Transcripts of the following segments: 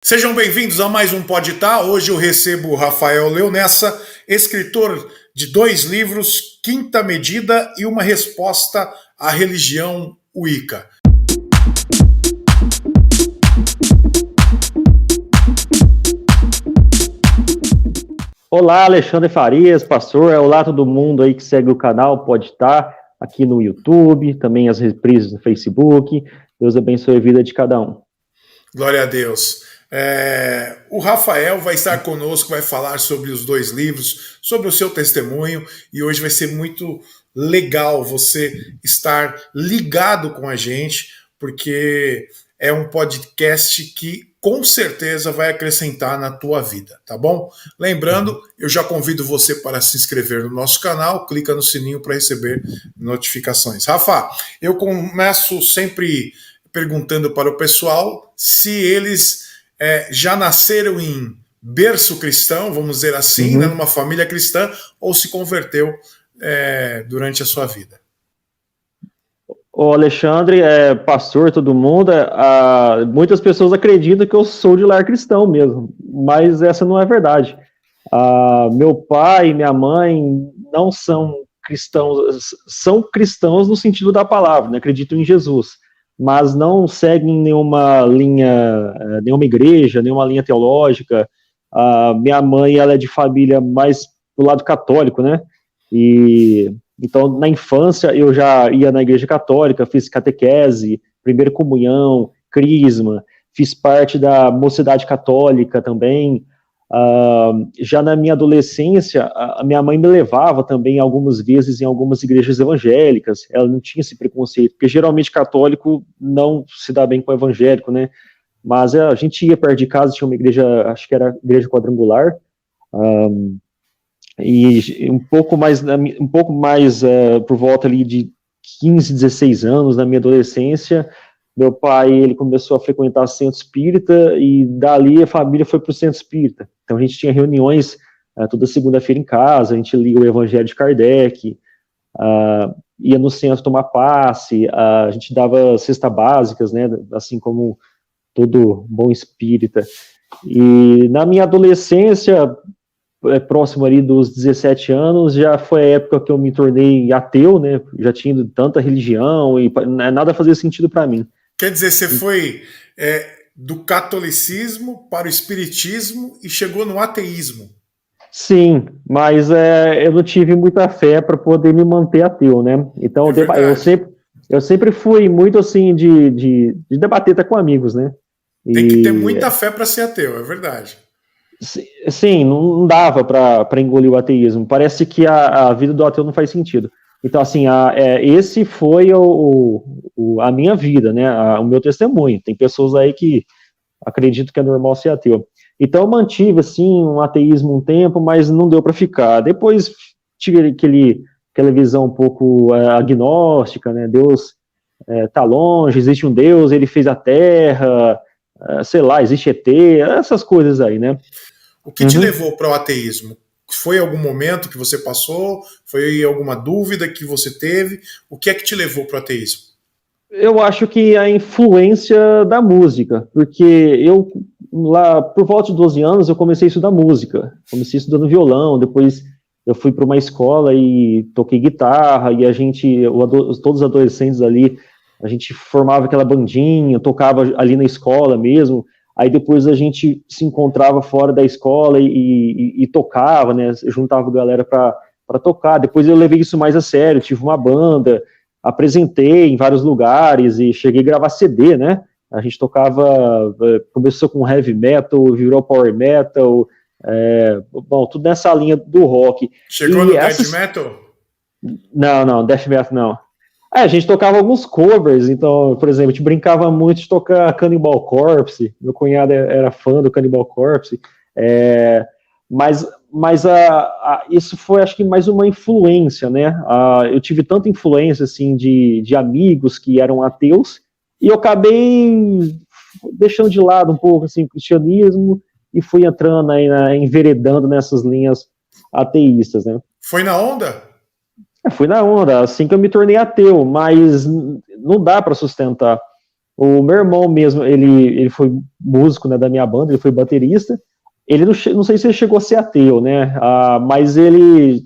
Sejam bem-vindos a mais um Pode Tá. Hoje eu recebo o Rafael Leonessa, escritor de 2 livros, Quinta Medida e uma resposta à religião Wicca. Olá, Alexandre Farias, pastor. Olá, todo mundo aí que segue o canal Pode Estar aqui no YouTube, também as reprises no Facebook. Deus abençoe a vida de cada um. Glória a Deus. O Rafael vai estar conosco, vai falar sobre os 2 livros, sobre o seu testemunho, e hoje vai ser muito legal você estar ligado com a gente, porque é um podcast que com certeza vai acrescentar na tua vida, tá bom? Lembrando, eu já convido você para se inscrever no nosso canal, clica no sininho para receber notificações. Rafa, eu começo sempre perguntando para o pessoal se eles já nasceram em berço cristão, vamos dizer assim, né, numa família cristã, ou se converteu durante a sua vida. O Alexandre é pastor, todo mundo. Muitas pessoas acreditam que eu sou de lar cristão mesmo, mas essa não é verdade. Meu pai e minha mãe não são cristãos no sentido da palavra, né? Acreditam em Jesus, mas não seguem nenhuma linha, nenhuma igreja, nenhuma linha teológica. Minha mãe, ela é de família mais do lado católico, né? Então, na infância, eu já ia na igreja católica, fiz catequese, primeira comunhão, crisma, fiz parte da mocidade católica também. Já na minha adolescência, a minha mãe me levava também algumas vezes em algumas igrejas evangélicas. Ela não tinha esse preconceito, porque geralmente católico não se dá bem com o evangélico, né? Mas a gente ia perto de casa, tinha uma igreja, acho que era igreja quadrangular, e um pouco mais por volta ali de 15, 16 anos, na minha adolescência, meu pai, ele começou a frequentar centro espírita, e dali a família foi para o centro espírita. Então a gente tinha reuniões toda segunda-feira em casa, a gente lia o Evangelho de Kardec, ia no centro tomar passe, a gente dava cesta básicas, né, assim como todo bom espírita. E na minha adolescência, próximo ali dos 17 anos, já foi a época que eu me tornei ateu, né, já tinha tanta religião e nada fazia sentido para mim. Quer dizer, você foi do catolicismo para o espiritismo e chegou no ateísmo. Sim, mas eu não tive muita fé para poder me manter ateu, né? Então eu sempre fui muito assim de debater até com amigos, né? Tem que ter muita fé para ser ateu, é verdade. Sim, não dava para engolir o ateísmo. Parece que a vida do ateu não faz sentido. Então, assim, esse foi a minha vida, né? O meu testemunho. Tem pessoas aí que acreditam que é normal ser ateu. Então, eu mantive, assim, um ateísmo um tempo, mas não deu para ficar. Depois tive aquela visão um pouco agnóstica, né? Deus tá longe, existe um Deus, ele fez a Terra, sei lá, existe ET, essas coisas aí, né? O que te levou para o ateísmo? Foi algum momento que você passou? Foi alguma dúvida que você teve? O que é que te levou para o ateísmo? Eu acho que a influência da música, porque eu, lá por volta de 12 anos, eu comecei a estudar música. Comecei estudando violão, depois eu fui para uma escola e toquei guitarra, e todos os adolescentes ali, a gente formava aquela bandinha, tocava ali na escola mesmo. Aí depois a gente se encontrava fora da escola e tocava, né? Juntava a galera para tocar. Depois eu levei isso mais a sério, tive uma banda, apresentei em vários lugares e cheguei a gravar CD, né? A gente tocava, começou com heavy metal, virou power metal, bom, tudo nessa linha do rock. Chegou no death metal? Não, death metal não. A gente tocava alguns covers, então, por exemplo, a gente brincava muito de tocar Cannibal Corpse, meu cunhado era fã do Cannibal Corpse, mas isso foi, acho que, mais uma influência, né? Eu tive tanta influência, assim, de amigos que eram ateus, e eu acabei deixando de lado um pouco, assim, o cristianismo, e fui entrando aí, enveredando nessas linhas ateístas, né? Foi na onda? Fui na onda, assim que eu me tornei ateu, mas não dá para sustentar. O meu irmão mesmo, ele foi músico, né, da minha banda, ele foi baterista. Ele não sei se ele chegou a ser ateu, né? Mas ele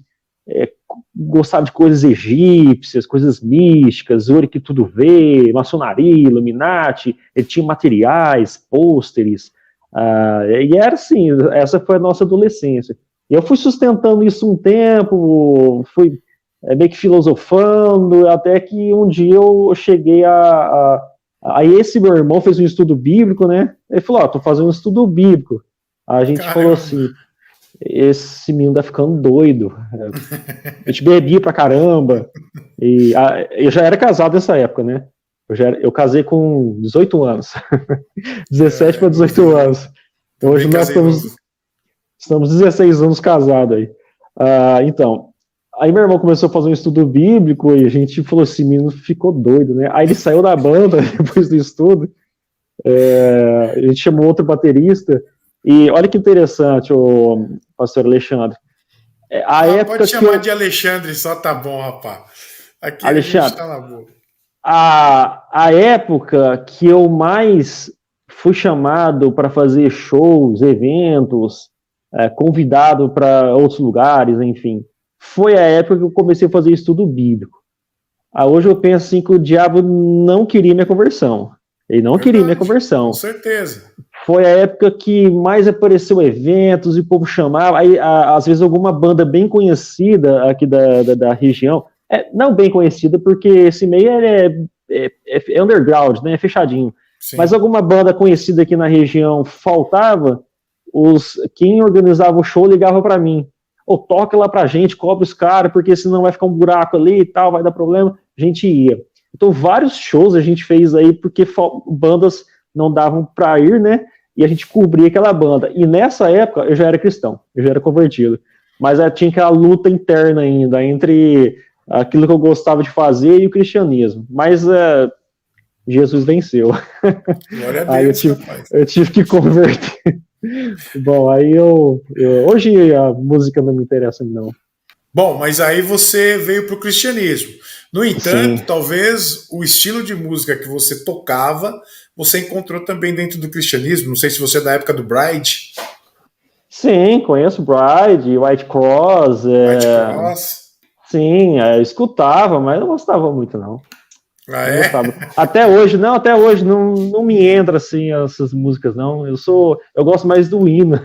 gostava de coisas egípcias, coisas místicas, ouro que tudo vê, maçonaria, Illuminati. Ele tinha materiais, pôsteres. E era assim, essa foi a nossa adolescência. E eu fui sustentando isso um tempo, fui meio que filosofando, até que um dia eu cheguei Aí esse meu irmão fez um estudo bíblico, né? Ele falou, tô fazendo um estudo bíblico. A gente Caramba. falou assim, esse menino tá ficando doido. A gente bebia pra caramba. E eu já era casado nessa época, né? Eu casei com 18 anos. 17 para 18 anos. Hoje nós estamos 16 anos casados aí. Então, aí meu irmão começou a fazer um estudo bíblico e a gente falou assim, menino ficou doido, né? Aí ele saiu da banda depois do estudo. A gente chamou outro baterista. E olha que interessante, o pastor Alexandre. Pode chamar de Alexandre, só tá bom, rapaz. Aqui Alexandre, a gente tá na boa. A época que eu mais fui chamado para fazer shows, eventos, convidado para outros lugares, enfim, foi a época que eu comecei a fazer estudo bíblico. Hoje eu penso assim que o diabo não queria minha conversão. Ele não queria minha conversão. Com certeza. Foi a época que mais apareceu eventos e o povo chamava. Aí, às vezes, alguma banda bem conhecida aqui da região, não bem conhecida, porque esse meio é underground, né? É fechadinho. Sim. Mas alguma banda conhecida aqui na região faltava, quem organizava o show ligava para mim. Toca lá pra gente, cobra os caras, porque senão vai ficar um buraco ali e tal, vai dar problema. A gente ia. Então, vários shows a gente fez aí, porque bandas não davam para ir, né? E a gente cobria aquela banda. E nessa época, eu já era cristão, eu já era convertido. Mas tinha aquela luta interna ainda, entre aquilo que eu gostava de fazer e o cristianismo. Mas Jesus venceu. Glória a Deus, aí eu tive que converter. Bom, aí hoje a música não me interessa, não. Bom, mas aí você veio para o cristianismo. No entanto, sim, talvez o estilo de música que você tocava, você encontrou também dentro do cristianismo. Não sei se você é da época do Bride. Sim, conheço Bride, White Cross. White Cross. Sim, eu escutava, mas não gostava muito, não. É? Até hoje não me entra assim essas músicas, não. Eu gosto mais do hino.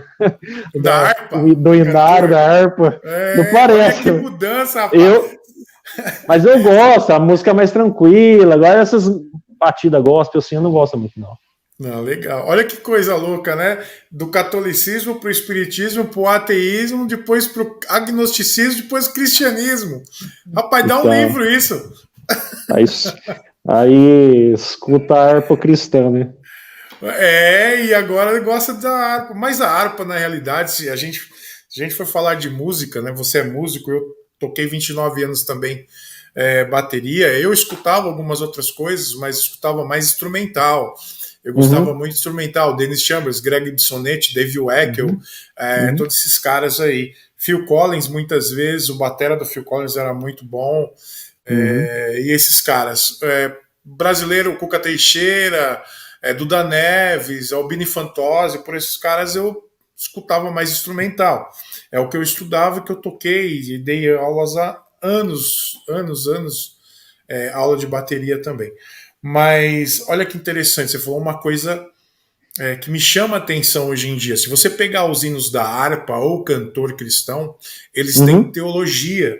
Da harpa? Do hinário, da harpa. Não parece. Olha que mudança, rapaz. Mas eu gosto, a música é mais tranquila. Agora essas batidas gospel assim, eu não gosto muito, não. Não, legal. Olha que coisa louca, né? Do catolicismo para o espiritismo, para o ateísmo, depois para o agnosticismo, depois para o cristianismo. Rapaz, dá um livro isso. Aí escuta a harpa cristã, né? E agora gosta da harpa. Mas a harpa, na realidade, se a gente for falar de música, né? Você é músico, eu toquei 29 anos também bateria. Eu escutava algumas outras coisas, mas escutava mais instrumental. Eu gostava muito de instrumental. Dennis Chambers, Greg Bissonette, Dave Weckl, todos esses caras aí. Phil Collins, muitas vezes, o batera do Phil Collins era muito bom. E esses caras, brasileiro, Cuca Teixeira, Duda Neves, Albini Fantozzi, por esses caras eu escutava mais instrumental. É o que eu estudava, que eu toquei e dei aulas há anos, aula de bateria também. Mas olha que interessante, você falou uma coisa que me chama a atenção hoje em dia. Se você pegar os hinos da harpa ou cantor cristão, eles têm teologia.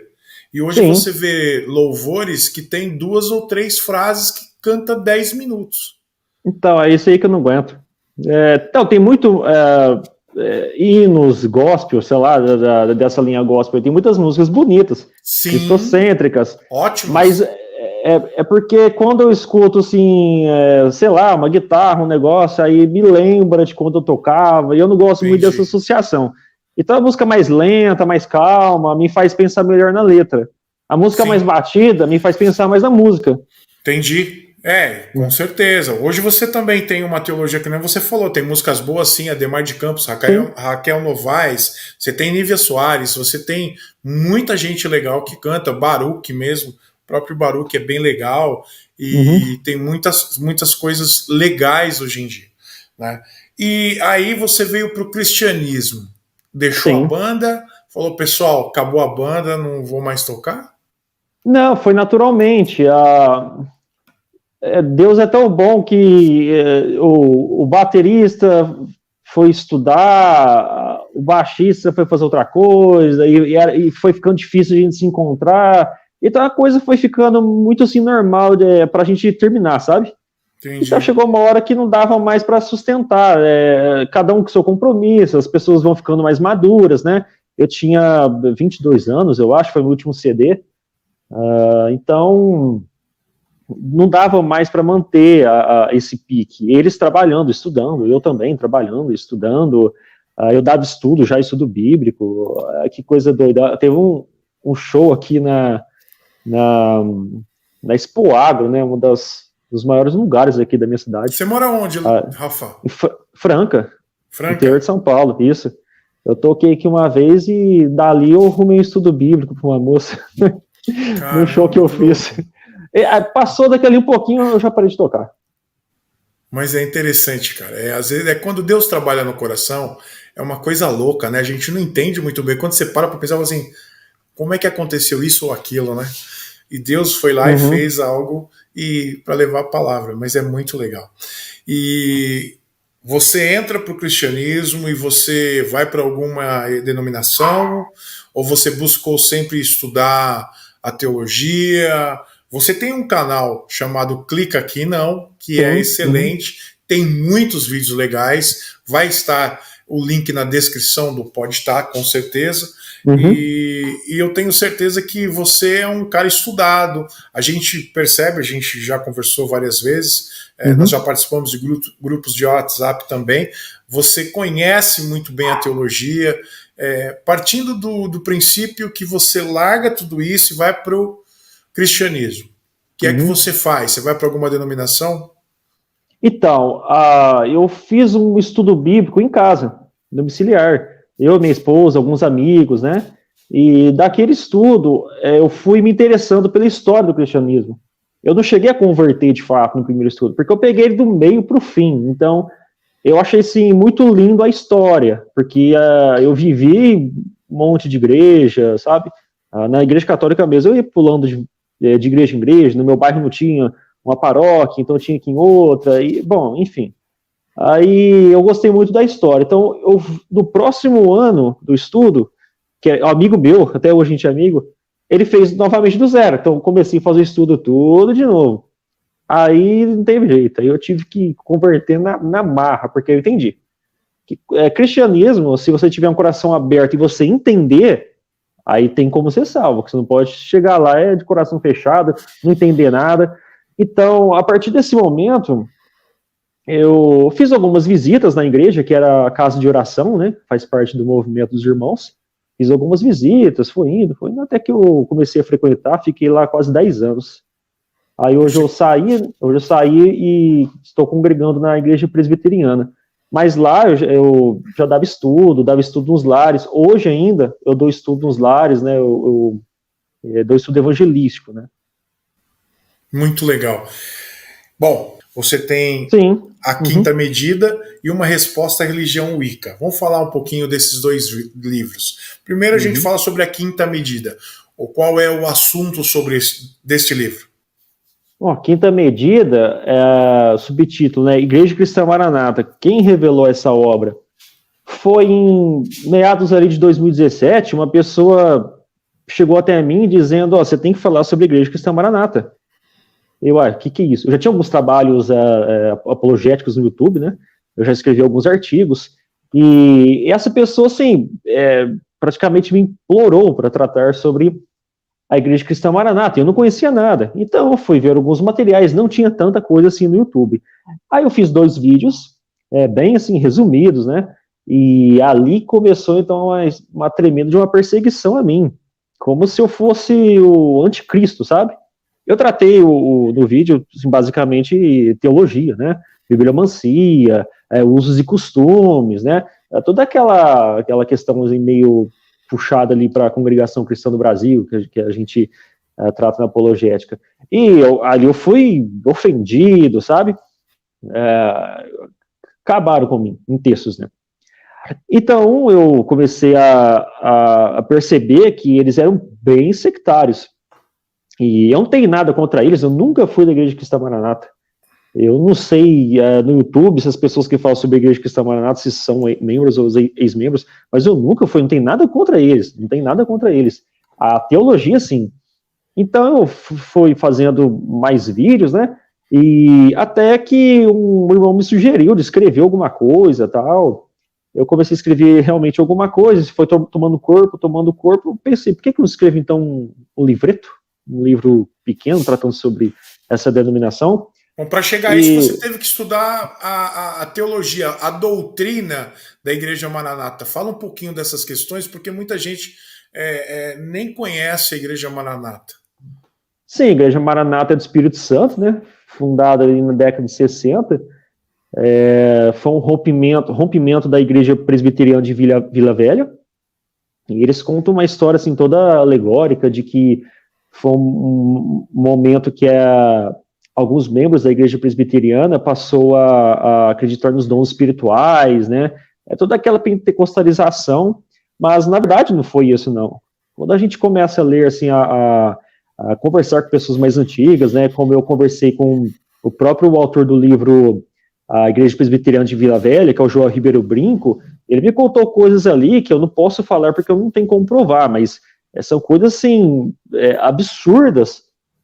E hoje você vê louvores que tem 2 ou 3 frases que canta 10 minutos. Então, é isso aí que eu não aguento. Então, tem muito hinos gospel, sei lá, dessa linha gospel. Tem muitas músicas bonitas, cristocêntricas. Ótimo. Mas é porque quando eu escuto, assim, sei lá, uma guitarra, um negócio, aí me lembra de quando eu tocava, e eu não gosto muito dessa associação. Então a música mais lenta, mais calma, me faz pensar melhor na letra. A música mais batida me faz pensar mais na música. Entendi. Com certeza. Hoje você também tem uma teologia, que nem você falou, tem músicas boas, sim, Ademar de Campos, Raquel Novaes, você tem Nívia Soares, você tem muita gente legal que canta, Baruch mesmo, o próprio Baruch é bem legal, e tem muitas coisas legais hoje em dia, né? E aí você veio para o cristianismo, deixou Sim. a banda, falou, pessoal, acabou a banda, não vou mais tocar? Não, foi naturalmente. Deus é tão bom que o baterista foi estudar, o baixista foi fazer outra coisa, e foi ficando difícil a gente se encontrar. Então a coisa foi ficando muito assim normal para a gente terminar, sabe? Entendi. Então chegou uma hora que não dava mais para sustentar, cada um com seu compromisso, as pessoas vão ficando mais maduras, né? Eu tinha 22 anos, eu acho, foi o meu último CD, então não dava mais para manter esse pique. Eles trabalhando, estudando, eu também trabalhando, estudando, eu dava estudo bíblico, que coisa doida. Teve um show aqui na Expo Agro, né, dos maiores lugares aqui da minha cidade. Você mora onde, Rafa? Em Franca, interior de São Paulo, isso. Eu toquei aqui uma vez e dali eu arrumei um estudo bíblico para uma moça, no show que eu fiz. Passou daquele um pouquinho, eu já parei de tocar. Mas é interessante, cara. Às vezes quando Deus trabalha no coração, é uma coisa louca, né? A gente não entende muito bem. Quando você para pensar assim, como é que aconteceu isso ou aquilo, né? E Deus foi lá e fez algo para levar a palavra, mas é muito legal. E você entra para o cristianismo e você vai para alguma denominação, ou você buscou sempre estudar a teologia? Você tem um canal chamado Clica Aqui Não, que é excelente, tem muitos vídeos legais, vai estar o link na descrição pode estar, com certeza, e eu tenho certeza que você é um cara estudado, a gente percebe, a gente já conversou várias vezes, nós já participamos de grupos de WhatsApp também, você conhece muito bem a teologia, partindo do princípio que você larga tudo isso e vai para o cristianismo. O que é que você faz? Você vai para alguma denominação? Então, eu fiz um estudo bíblico em casa, domiciliar. Eu, minha esposa, alguns amigos, né? E daquele estudo, eu fui me interessando pela história do cristianismo. Eu não cheguei a converter, de fato, no primeiro estudo, porque eu peguei ele do meio para o fim. Então, eu achei, assim, muito lindo a história, porque eu vivi um monte de igreja, sabe? Na igreja católica mesmo, eu ia pulando de igreja em igreja, no meu bairro não tinha uma paróquia, então eu tinha que ir em outra, e, bom, enfim. Aí eu gostei muito da história. Então, no próximo ano do estudo, que é um amigo meu, até hoje a gente é amigo, ele fez novamente do zero. Então, eu comecei a fazer o estudo tudo de novo. Aí não teve jeito, aí eu tive que converter na marra, porque eu entendi. Cristianismo, se você tiver um coração aberto e você entender, aí tem como ser salvo, que você não pode chegar lá de coração fechado, não entender nada. Então, a partir desse momento, eu fiz algumas visitas na igreja, que era a casa de oração, né? Faz parte do movimento dos irmãos. Fiz algumas visitas, fui indo, até que eu comecei a frequentar, fiquei lá quase 10 anos. Aí hoje eu saí e estou congregando na igreja presbiteriana. Mas lá eu já dava estudo nos lares. Hoje ainda eu dou estudo nos lares, né? Eu dou estudo evangelístico, né? Muito legal. Bom, você tem a Quinta Medida e Uma Resposta à Religião Wicca. Vamos falar um pouquinho desses dois livros. Primeiro a gente fala sobre a Quinta Medida. Qual é o assunto deste livro? Bom, a Quinta Medida, subtítulo, né? Igreja Cristã Maranata. Quem revelou essa obra? Foi em meados ali de 2017, uma pessoa chegou até mim dizendo, você tem que falar sobre a Igreja Cristã Maranata. Eu, o que é isso? Eu já tinha alguns trabalhos apologéticos no YouTube, né? Eu já escrevi alguns artigos, e essa pessoa, assim, praticamente me implorou para tratar sobre a Igreja Cristã Maranata. Eu não conhecia nada, então eu fui ver alguns materiais, não tinha tanta coisa assim no YouTube. Aí eu fiz 2 vídeos, bem assim, resumidos, né? E ali começou, então, uma tremenda de uma perseguição a mim, como se eu fosse o anticristo, sabe? Eu tratei no vídeo, assim, basicamente, teologia, né? Bibliomancia, usos e costumes, né? Toda aquela questão assim, meio puxada ali para a congregação cristã do Brasil, que a gente trata na apologética. E ali eu fui ofendido, sabe? Acabaram com mim, em textos, né? Então eu comecei a perceber que eles eram bem sectários. E eu não tenho nada contra eles, eu nunca fui da Igreja Cristã Maranata. Eu não sei no YouTube se as pessoas que falam sobre a Igreja Cristã Maranata se são membros ou ex-membros, mas eu nunca fui, não tenho nada contra eles, não tenho nada contra eles. A teologia, sim. Então eu fui fazendo mais vídeos, né? E até que um irmão me sugeriu de escrever alguma coisa, tal. Eu comecei a escrever realmente alguma coisa, foi tomando corpo, eu pensei, por que eu não escrevo então um livreto? Um livro pequeno, tratando sobre essa denominação. Bom, para chegar a isso, você teve que estudar a teologia, a doutrina da Igreja Maranata. Fala um pouquinho dessas questões, porque muita gente nem conhece a Igreja Maranata. Sim, a Igreja Maranata é do Espírito Santo, né? Fundada ali na década de 60. Foi um rompimento da Igreja Presbiteriana de Vila Velha. E eles contam uma história assim, toda alegórica de que foi um momento que alguns membros da Igreja Presbiteriana passou a acreditar nos dons espirituais, né? Toda aquela pentecostalização, mas na verdade não foi isso, não. Quando a gente começa a ler, assim, a conversar com pessoas mais antigas, né? Como eu conversei com o próprio autor do livro A Igreja Presbiteriana de Vila Velha, que é o João Ribeiro Brinco, ele me contou coisas ali que eu não posso falar porque eu não tenho como provar, mas são coisas, assim, absurdas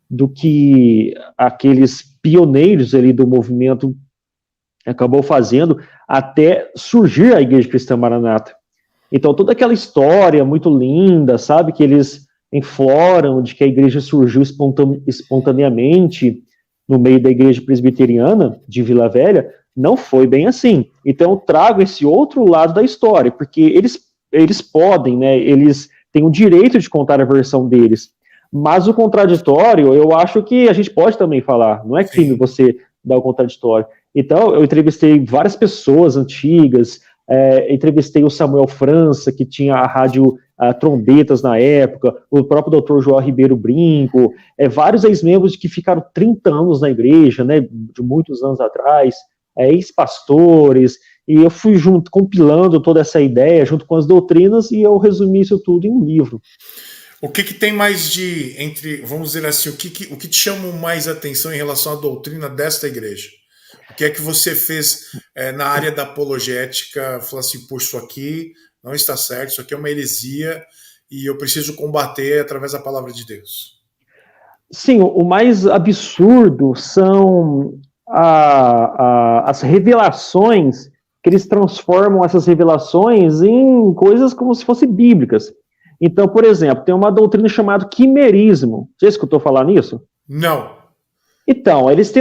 do que aqueles pioneiros ali do movimento acabou fazendo até surgir a Igreja Cristã Maranata. Então, toda aquela história muito linda, sabe, que eles enfloram de que a igreja surgiu espontaneamente no meio da Igreja Presbiteriana de Vila Velha, não foi bem assim. Então, eu trago esse outro lado da história, porque eles podem, né, eles têm o direito de contar a versão deles, mas o contraditório, eu acho que a gente pode também falar, não é crime você dar o contraditório. Então, eu entrevistei várias pessoas antigas, entrevistei o Samuel França, que tinha a rádio Trombetas na época, o próprio doutor João Ribeiro Brinco, vários ex-membros que ficaram 30 anos na igreja, né, de muitos anos atrás, ex-pastores, e eu fui compilando toda essa ideia junto com as doutrinas, e eu resumi isso tudo em um livro. O que tem mais vamos dizer assim, o que te chama mais atenção em relação à doutrina desta igreja? O que é que você fez na área da apologética? Falou assim, poxa, isso aqui não está certo, isso aqui é uma heresia e eu preciso combater através da palavra de Deus. Sim, o mais absurdo são as revelações, que eles transformam essas revelações em coisas como se fossem bíblicas. Então, por exemplo, tem uma doutrina chamada quimerismo. Você escutou falar nisso? Não. Então, eles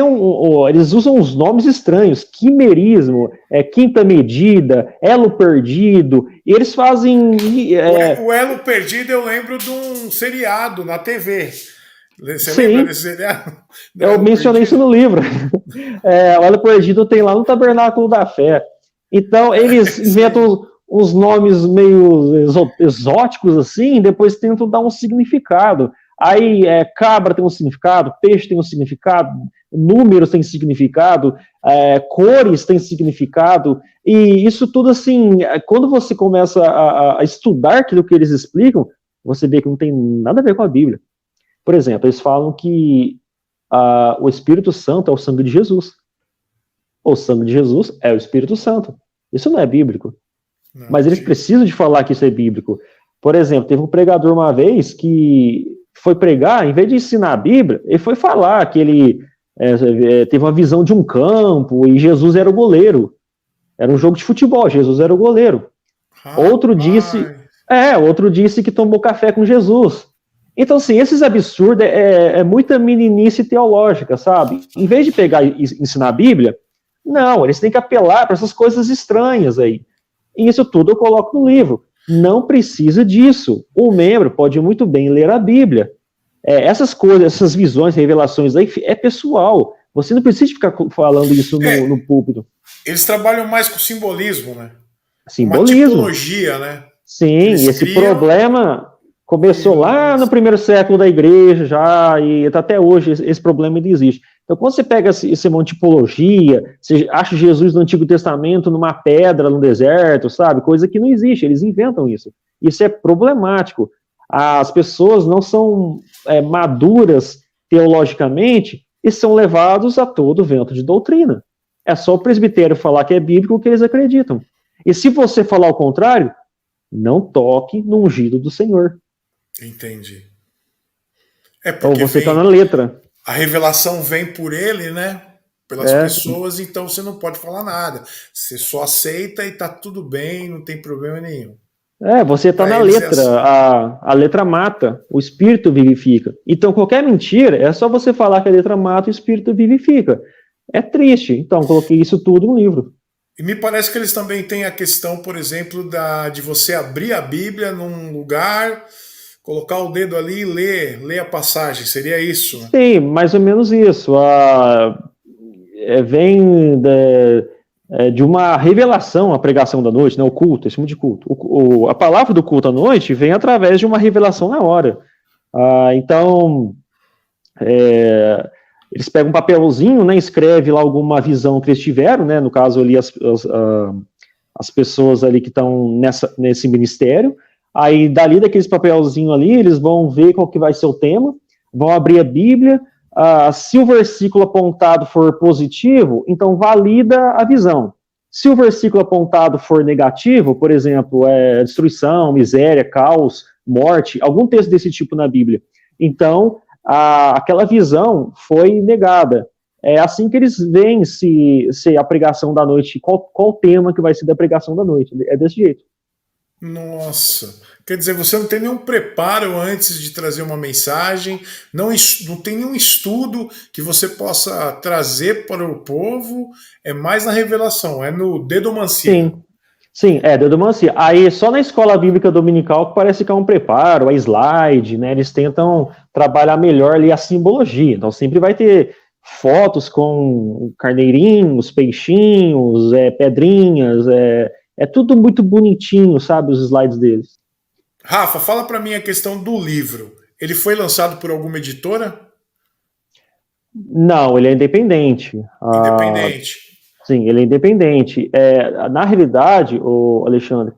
usam uns nomes estranhos, quimerismo, quinta medida, elo perdido, e eles fazem... O elo perdido eu lembro de um seriado na TV. Você Sim, lembra desse seriado? Eu mencionei isso no livro. O elo perdido tem lá no Tabernáculo da Fé. Então, eles inventam uns nomes meio exóticos assim, e depois tentam dar um significado. Aí cabra tem um significado, peixe tem um significado, números tem significado, cores tem significado, e isso tudo assim, quando você começa a estudar aquilo que eles explicam, você vê que não tem nada a ver com a Bíblia. Por exemplo, eles falam que o Espírito Santo é o sangue de Jesus. O sangue de Jesus é o Espírito Santo. Isso não é bíblico. Não, mas eles precisam de falar que isso é bíblico. Por exemplo, teve um pregador uma vez que foi pregar, em vez de ensinar a Bíblia, ele foi falar que ele teve uma visão de um campo e Jesus era o goleiro. Era um jogo de futebol, Jesus era o goleiro. Outro disse que tomou café com Jesus. Então, assim, esses absurdos é muita meninice teológica, sabe? Em vez de pegar e ensinar a Bíblia, não, eles têm que apelar para essas coisas estranhas aí. E isso tudo eu coloco no livro. Não precisa disso. O membro pode muito bem ler a Bíblia. Essas coisas, essas visões, revelações aí, é pessoal. Você não precisa ficar falando isso no púlpito. Eles trabalham mais com simbolismo, né? Simbolismo. Uma tipologia, né? Sim, esse problema Começou lá no primeiro século da igreja já, e até hoje esse problema ainda existe. Então, quando você pega esse monte de tipologia, você acha Jesus no Antigo Testamento numa pedra no deserto, sabe? Coisa que não existe, eles inventam isso. Isso é problemático. As pessoas não são maduras teologicamente e são levados a todo vento de doutrina. É só o presbitério falar que é bíblico que eles acreditam. E se você falar o contrário, não toque no ungido do Senhor. Entendi. É Ou porque você está na letra. a revelação vem por ele, né? Pelas pessoas, então você não pode falar nada. Você só aceita e tá tudo bem, não tem problema nenhum. Você está na eles é letra. assim. A letra mata, o espírito vivifica. Então, qualquer mentira, é só você falar que a letra mata e o espírito vivifica. É triste. Então, coloquei isso tudo no livro. E me parece que eles também têm a questão, por exemplo, de você abrir a Bíblia num lugar, colocar o dedo ali e ler a passagem. Seria isso, né? Sim, mais ou menos isso. Vem de uma revelação a pregação da noite, né, o culto, esse tipo de culto. A palavra do culto à noite vem através de uma revelação na hora. Então, eles pegam um papelzinho, né, escreve lá alguma visão que eles tiveram, né, no caso ali as pessoas ali que estão nesse ministério. Aí, dali daqueles papelzinho ali, eles vão ver qual que vai ser o tema, vão abrir a Bíblia. Se o versículo apontado for positivo, então valida a visão. Se o versículo apontado for negativo, por exemplo, destruição, miséria, caos, morte, algum texto desse tipo na Bíblia, então aquela visão foi negada. É assim que eles veem se a pregação da noite, qual o tema que vai ser da pregação da noite. É desse jeito. Nossa, quer dizer, você não tem nenhum preparo antes de trazer uma mensagem, não tem nenhum estudo que você possa trazer para o povo, é mais na revelação, é no dedomancia. Sim, dedomancia. Aí só na escola bíblica dominical que parece que é um preparo, a slide, né? Eles tentam trabalhar melhor ali a simbologia. Então sempre vai ter fotos com carneirinhos, peixinhos, pedrinhas, é tudo muito bonitinho, sabe, os slides deles. Rafa, fala para mim a questão do livro. Ele foi lançado por alguma editora? Não, ele é independente. Independente. Sim, ele é independente. Na realidade, Alexandre,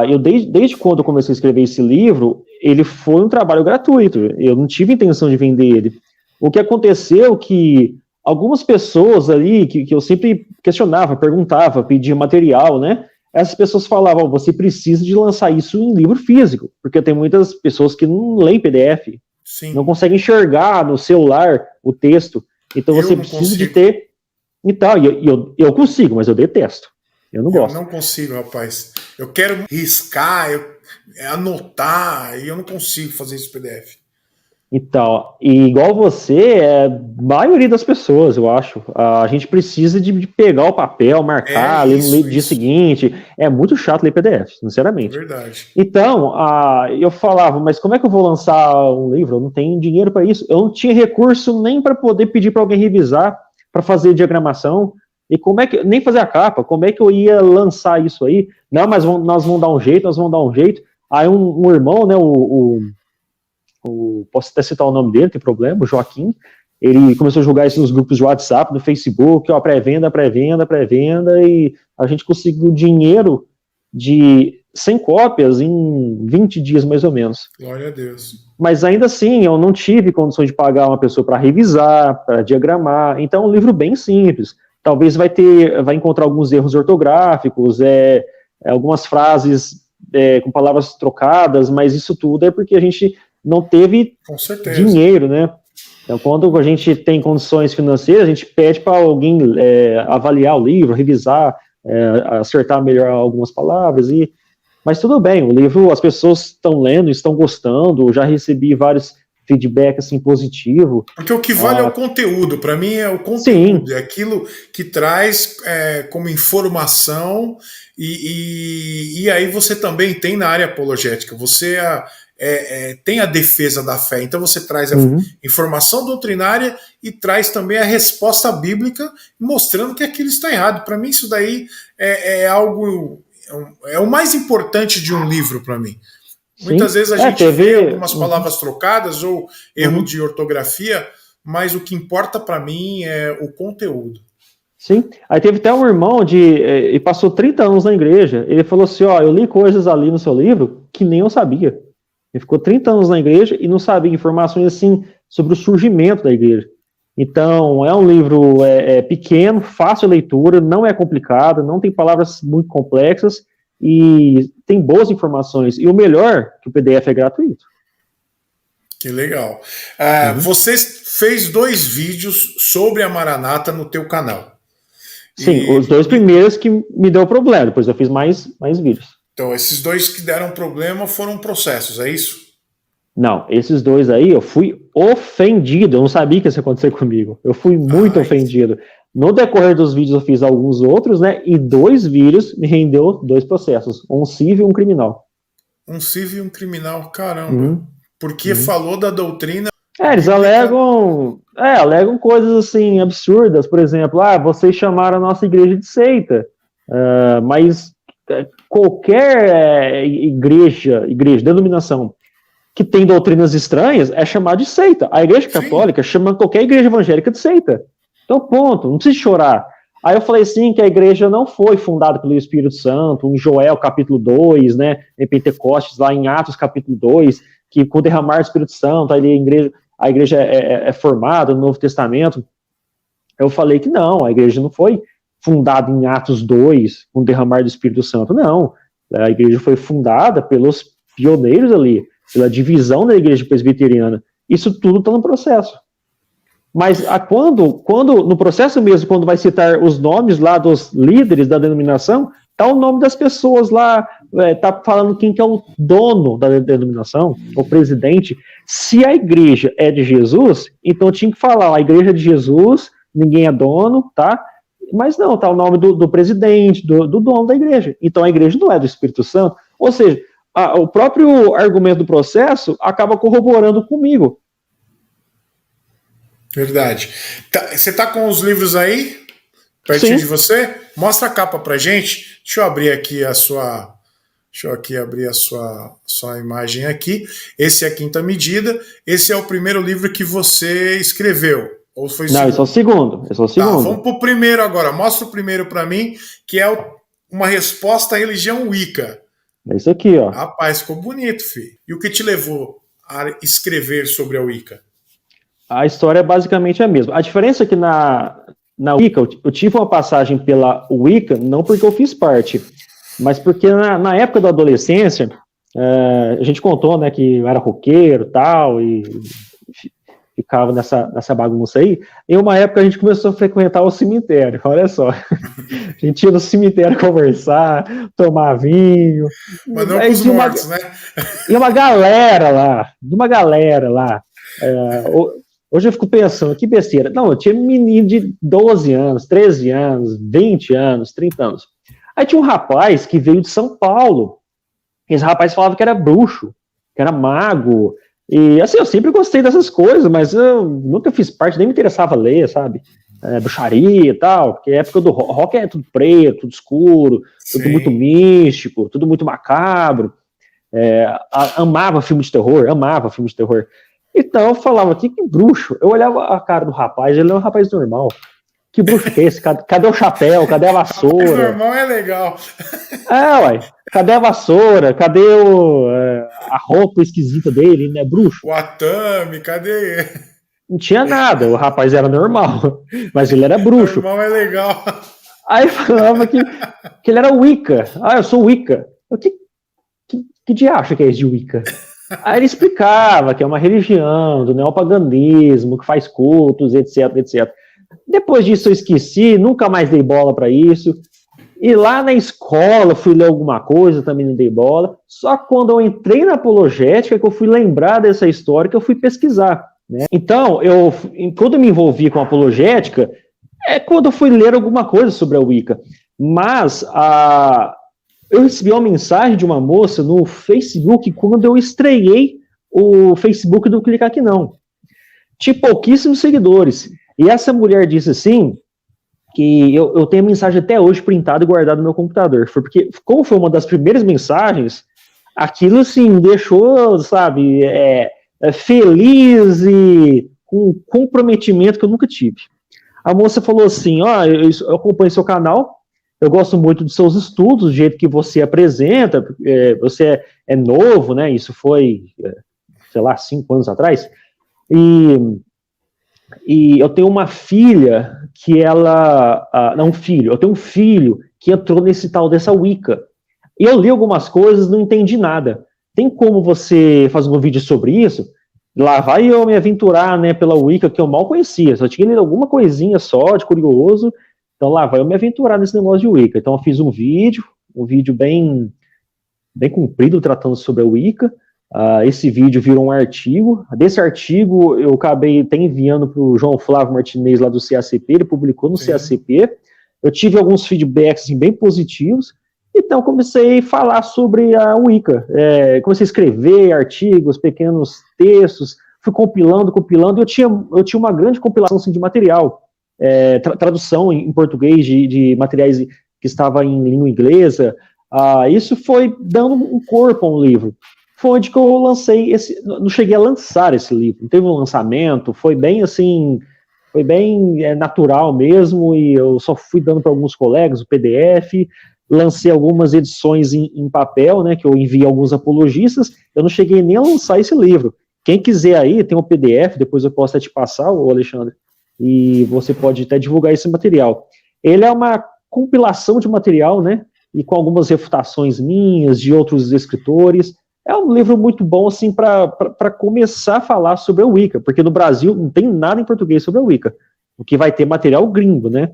eu desde quando eu comecei a escrever esse livro, ele foi um trabalho gratuito. Eu não tive intenção de vender ele. O que aconteceu é que algumas pessoas ali, que eu sempre questionava, perguntava, pedia material, né? Essas pessoas falavam, você precisa de lançar isso em livro físico, porque tem muitas pessoas que não leem PDF, Sim. não conseguem enxergar no celular o texto, então você precisa de ter... Então, eu consigo, mas eu detesto, eu não gosto. Eu não consigo, rapaz. Eu quero riscar, anotar, e eu não consigo fazer isso PDF. Então, e igual você, a maioria das pessoas, eu acho, a gente precisa de pegar o papel, marcar, ler no dia seguinte. É muito chato ler PDF, sinceramente. É verdade. Então, eu falava, mas como é que eu vou lançar um livro? Eu não tenho dinheiro para isso. Eu não tinha recurso nem para poder pedir para alguém revisar, para fazer diagramação. E como é que, nem fazer a capa, como é que eu ia lançar isso aí? Não, mas nós vamos dar um jeito, Aí um irmão, né, posso até citar o nome dele, tem problema, o Joaquim, ele começou a jogar isso nos grupos de WhatsApp, no Facebook, pré-venda, e a gente conseguiu dinheiro de 100 cópias em 20 dias, mais ou menos. Glória a Deus. Mas ainda assim, eu não tive condições de pagar uma pessoa para revisar, para diagramar, então é um livro bem simples. Talvez vai encontrar alguns erros ortográficos, algumas frases com palavras trocadas, mas isso tudo é porque a gente não teve dinheiro, né? Então, quando a gente tem condições financeiras, a gente pede para alguém avaliar o livro, revisar, acertar melhor algumas palavras, mas tudo bem, o livro, as pessoas estão lendo, estão gostando, já recebi vários feedback assim, positivo. Porque o que vale é o conteúdo, para mim é o conteúdo, sim. É aquilo que traz como informação, e aí você também tem na área apologética, você tem a defesa da fé, então você traz a informação doutrinária e traz também a resposta bíblica, mostrando que aquilo está errado. Para mim isso daí é algo, é o mais importante de um livro para mim. Muitas vezes a gente teve... vê algumas palavras trocadas ou erro de ortografia, mas o que importa para mim é o conteúdo. Sim, aí teve até um irmão e passou 30 anos na igreja, ele falou assim, ó, eu li coisas ali no seu livro que nem eu sabia. Ele ficou 30 anos na igreja e não sabia informações assim sobre o surgimento da igreja. Então, é um livro pequeno, fácil de leitura, não é complicado, não tem palavras muito complexas e tem boas informações. E o melhor, que o PDF é gratuito. Que legal. Você fez 2 vídeos sobre a Maranata no teu canal. Sim, os 2 primeiros que me deu problema, depois eu fiz mais vídeos. Então, esses 2 que deram problema foram processos, é isso? Não, esses 2 aí eu fui ofendido, eu não sabia que isso ia acontecer comigo. Eu fui muito ofendido. No decorrer dos vídeos eu fiz alguns outros, né, e 2 vídeos me rendeu 2 processos, um civil e um criminal. Um civil e um criminal, caramba. Porque falou da doutrina... Eles alegam coisas assim absurdas, por exemplo, vocês chamaram a nossa igreja de seita, mas qualquer igreja, denominação que tem doutrinas estranhas é chamada de seita. A igreja católica chama qualquer igreja evangélica de seita. Então, ponto, não precisa chorar. Aí eu falei assim, que a igreja não foi fundada pelo Espírito Santo, em Joel capítulo 2, né, em Pentecostes, lá em Atos capítulo 2, que com o derramar do Espírito Santo, a igreja é formada no Novo Testamento. Eu falei que não, a igreja não foi fundada em Atos 2, com o derramar do Espírito Santo, não. A igreja foi fundada pelos pioneiros ali, pela divisão da igreja presbiteriana. Isso tudo está no processo. Mas quando no processo mesmo, quando vai citar os nomes lá dos líderes da denominação, está o nome das pessoas lá, está falando quem que é o dono da denominação, o presidente. Se a igreja é de Jesus, então tinha que falar, a igreja é de Jesus, ninguém é dono, tá? Mas não, está o nome do presidente, do dono da igreja. Então a igreja não é do Espírito Santo. Ou seja, o próprio argumento do processo acaba corroborando comigo. Verdade. Você tá com os livros aí? Pertinho de você? Mostra a capa pra gente. Deixa eu abrir aqui a sua... Deixa eu aqui abrir a sua imagem aqui. Esse é a Quinta Medida. Esse é o primeiro livro que você escreveu. Ou foi o segundo? Não, esse é o segundo. Vamos pro primeiro agora. Mostra o primeiro para mim, que é uma resposta à religião Wicca. É isso aqui, ó. Rapaz, ficou bonito, filho. E o que te levou a escrever sobre a Wicca? A história é basicamente a mesma. A diferença é que na Wicca, eu tive uma passagem pela Wicca, não porque eu fiz parte, mas porque na época da adolescência, a gente contou, né, que eu era roqueiro e tal, e ficava nessa bagunça aí. Em uma época a gente começou a frequentar o cemitério, olha só. A gente ia no cemitério conversar, tomar vinho. Mas não com os mortos, né? E uma galera lá. Hoje eu fico pensando, que besteira. Não, eu tinha menino de 12 anos, 13 anos, 20 anos, 30 anos. Aí tinha um rapaz que veio de São Paulo. Esse rapaz falava que era bruxo, que era mago. E assim, eu sempre gostei dessas coisas, mas eu nunca fiz parte, nem me interessava ler, sabe? Bruxaria e tal, porque a época do rock é tudo preto, tudo escuro, tudo muito místico, tudo muito macabro. Amava filme de terror. Então eu falava, que bruxo? Eu olhava a cara do rapaz, ele é um rapaz normal. Que bruxo que é esse? Cadê o chapéu? Cadê a vassoura? Rapaz normal é legal. Ué. Cadê a vassoura? Cadê a roupa esquisita dele, né, bruxo? O atame, cadê? Não tinha nada, o rapaz era normal, mas ele era bruxo. Normal é legal. Aí falava que ele era Wicca. Eu sou Wicca. Que diacho que é esse de Wicca? Aí ele explicava que é uma religião do neopaganismo, que faz cultos, etc, etc. Depois disso eu esqueci, nunca mais dei bola para isso. E lá na escola fui ler alguma coisa, também não dei bola. Só quando eu entrei na apologética que eu fui lembrar dessa história, que eu fui pesquisar, né? Então, quando eu me envolvi com a apologética, é quando eu fui ler alguma coisa sobre a Wicca. Mas eu recebi uma mensagem de uma moça no Facebook quando eu estreiei o Facebook do Clica Aqui Não. Tinha pouquíssimos seguidores. E essa mulher disse assim, que eu tenho a mensagem até hoje printada e guardada no meu computador. Porque, como foi uma das primeiras mensagens, aquilo, assim, me deixou, sabe, feliz e com um comprometimento que eu nunca tive. A moça falou assim, eu acompanho seu canal, eu gosto muito dos seus estudos, do jeito que você apresenta, você é novo, né, isso foi, sei lá, 5 anos atrás, e eu tenho uma filha que ela, eu tenho um filho que entrou nesse tal dessa Wicca, e eu li algumas coisas, não entendi nada. Tem como você fazer um vídeo sobre isso? Lá vai eu me aventurar, né, pela Wicca, que eu mal conhecia, só tinha lido alguma coisinha só, de curioso, então lá vai eu me aventurar nesse negócio de Wicca. Então eu fiz um vídeo bem, bem comprido, tratando sobre a Wicca. Esse vídeo virou um artigo. Desse artigo eu acabei até enviando para o João Flávio Martinez lá do CACP, ele publicou no CACP. Eu tive alguns feedbacks assim, bem positivos, então comecei a falar sobre a Wicca. Comecei a escrever artigos, pequenos textos, fui compilando, e eu tinha uma grande compilação assim, de material, tradução em português de materiais que estava em língua inglesa. Isso foi dando um corpo a um livro. Foi onde que eu lancei não cheguei a lançar esse livro, não teve um lançamento, foi bem assim, foi bem natural mesmo, e eu só fui dando para alguns colegas o PDF, lancei algumas edições em papel, né, que eu enviei a alguns apologistas, eu não cheguei nem a lançar esse livro. Quem quiser aí, tem um PDF, depois eu posso até te passar, Alexandre, e você pode até divulgar esse material. Ele é uma compilação de material, né, e com algumas refutações minhas, de outros escritores. É um livro muito bom, assim, para começar a falar sobre a Wicca, porque no Brasil não tem nada em português sobre a Wicca, o que vai ter material gringo, né?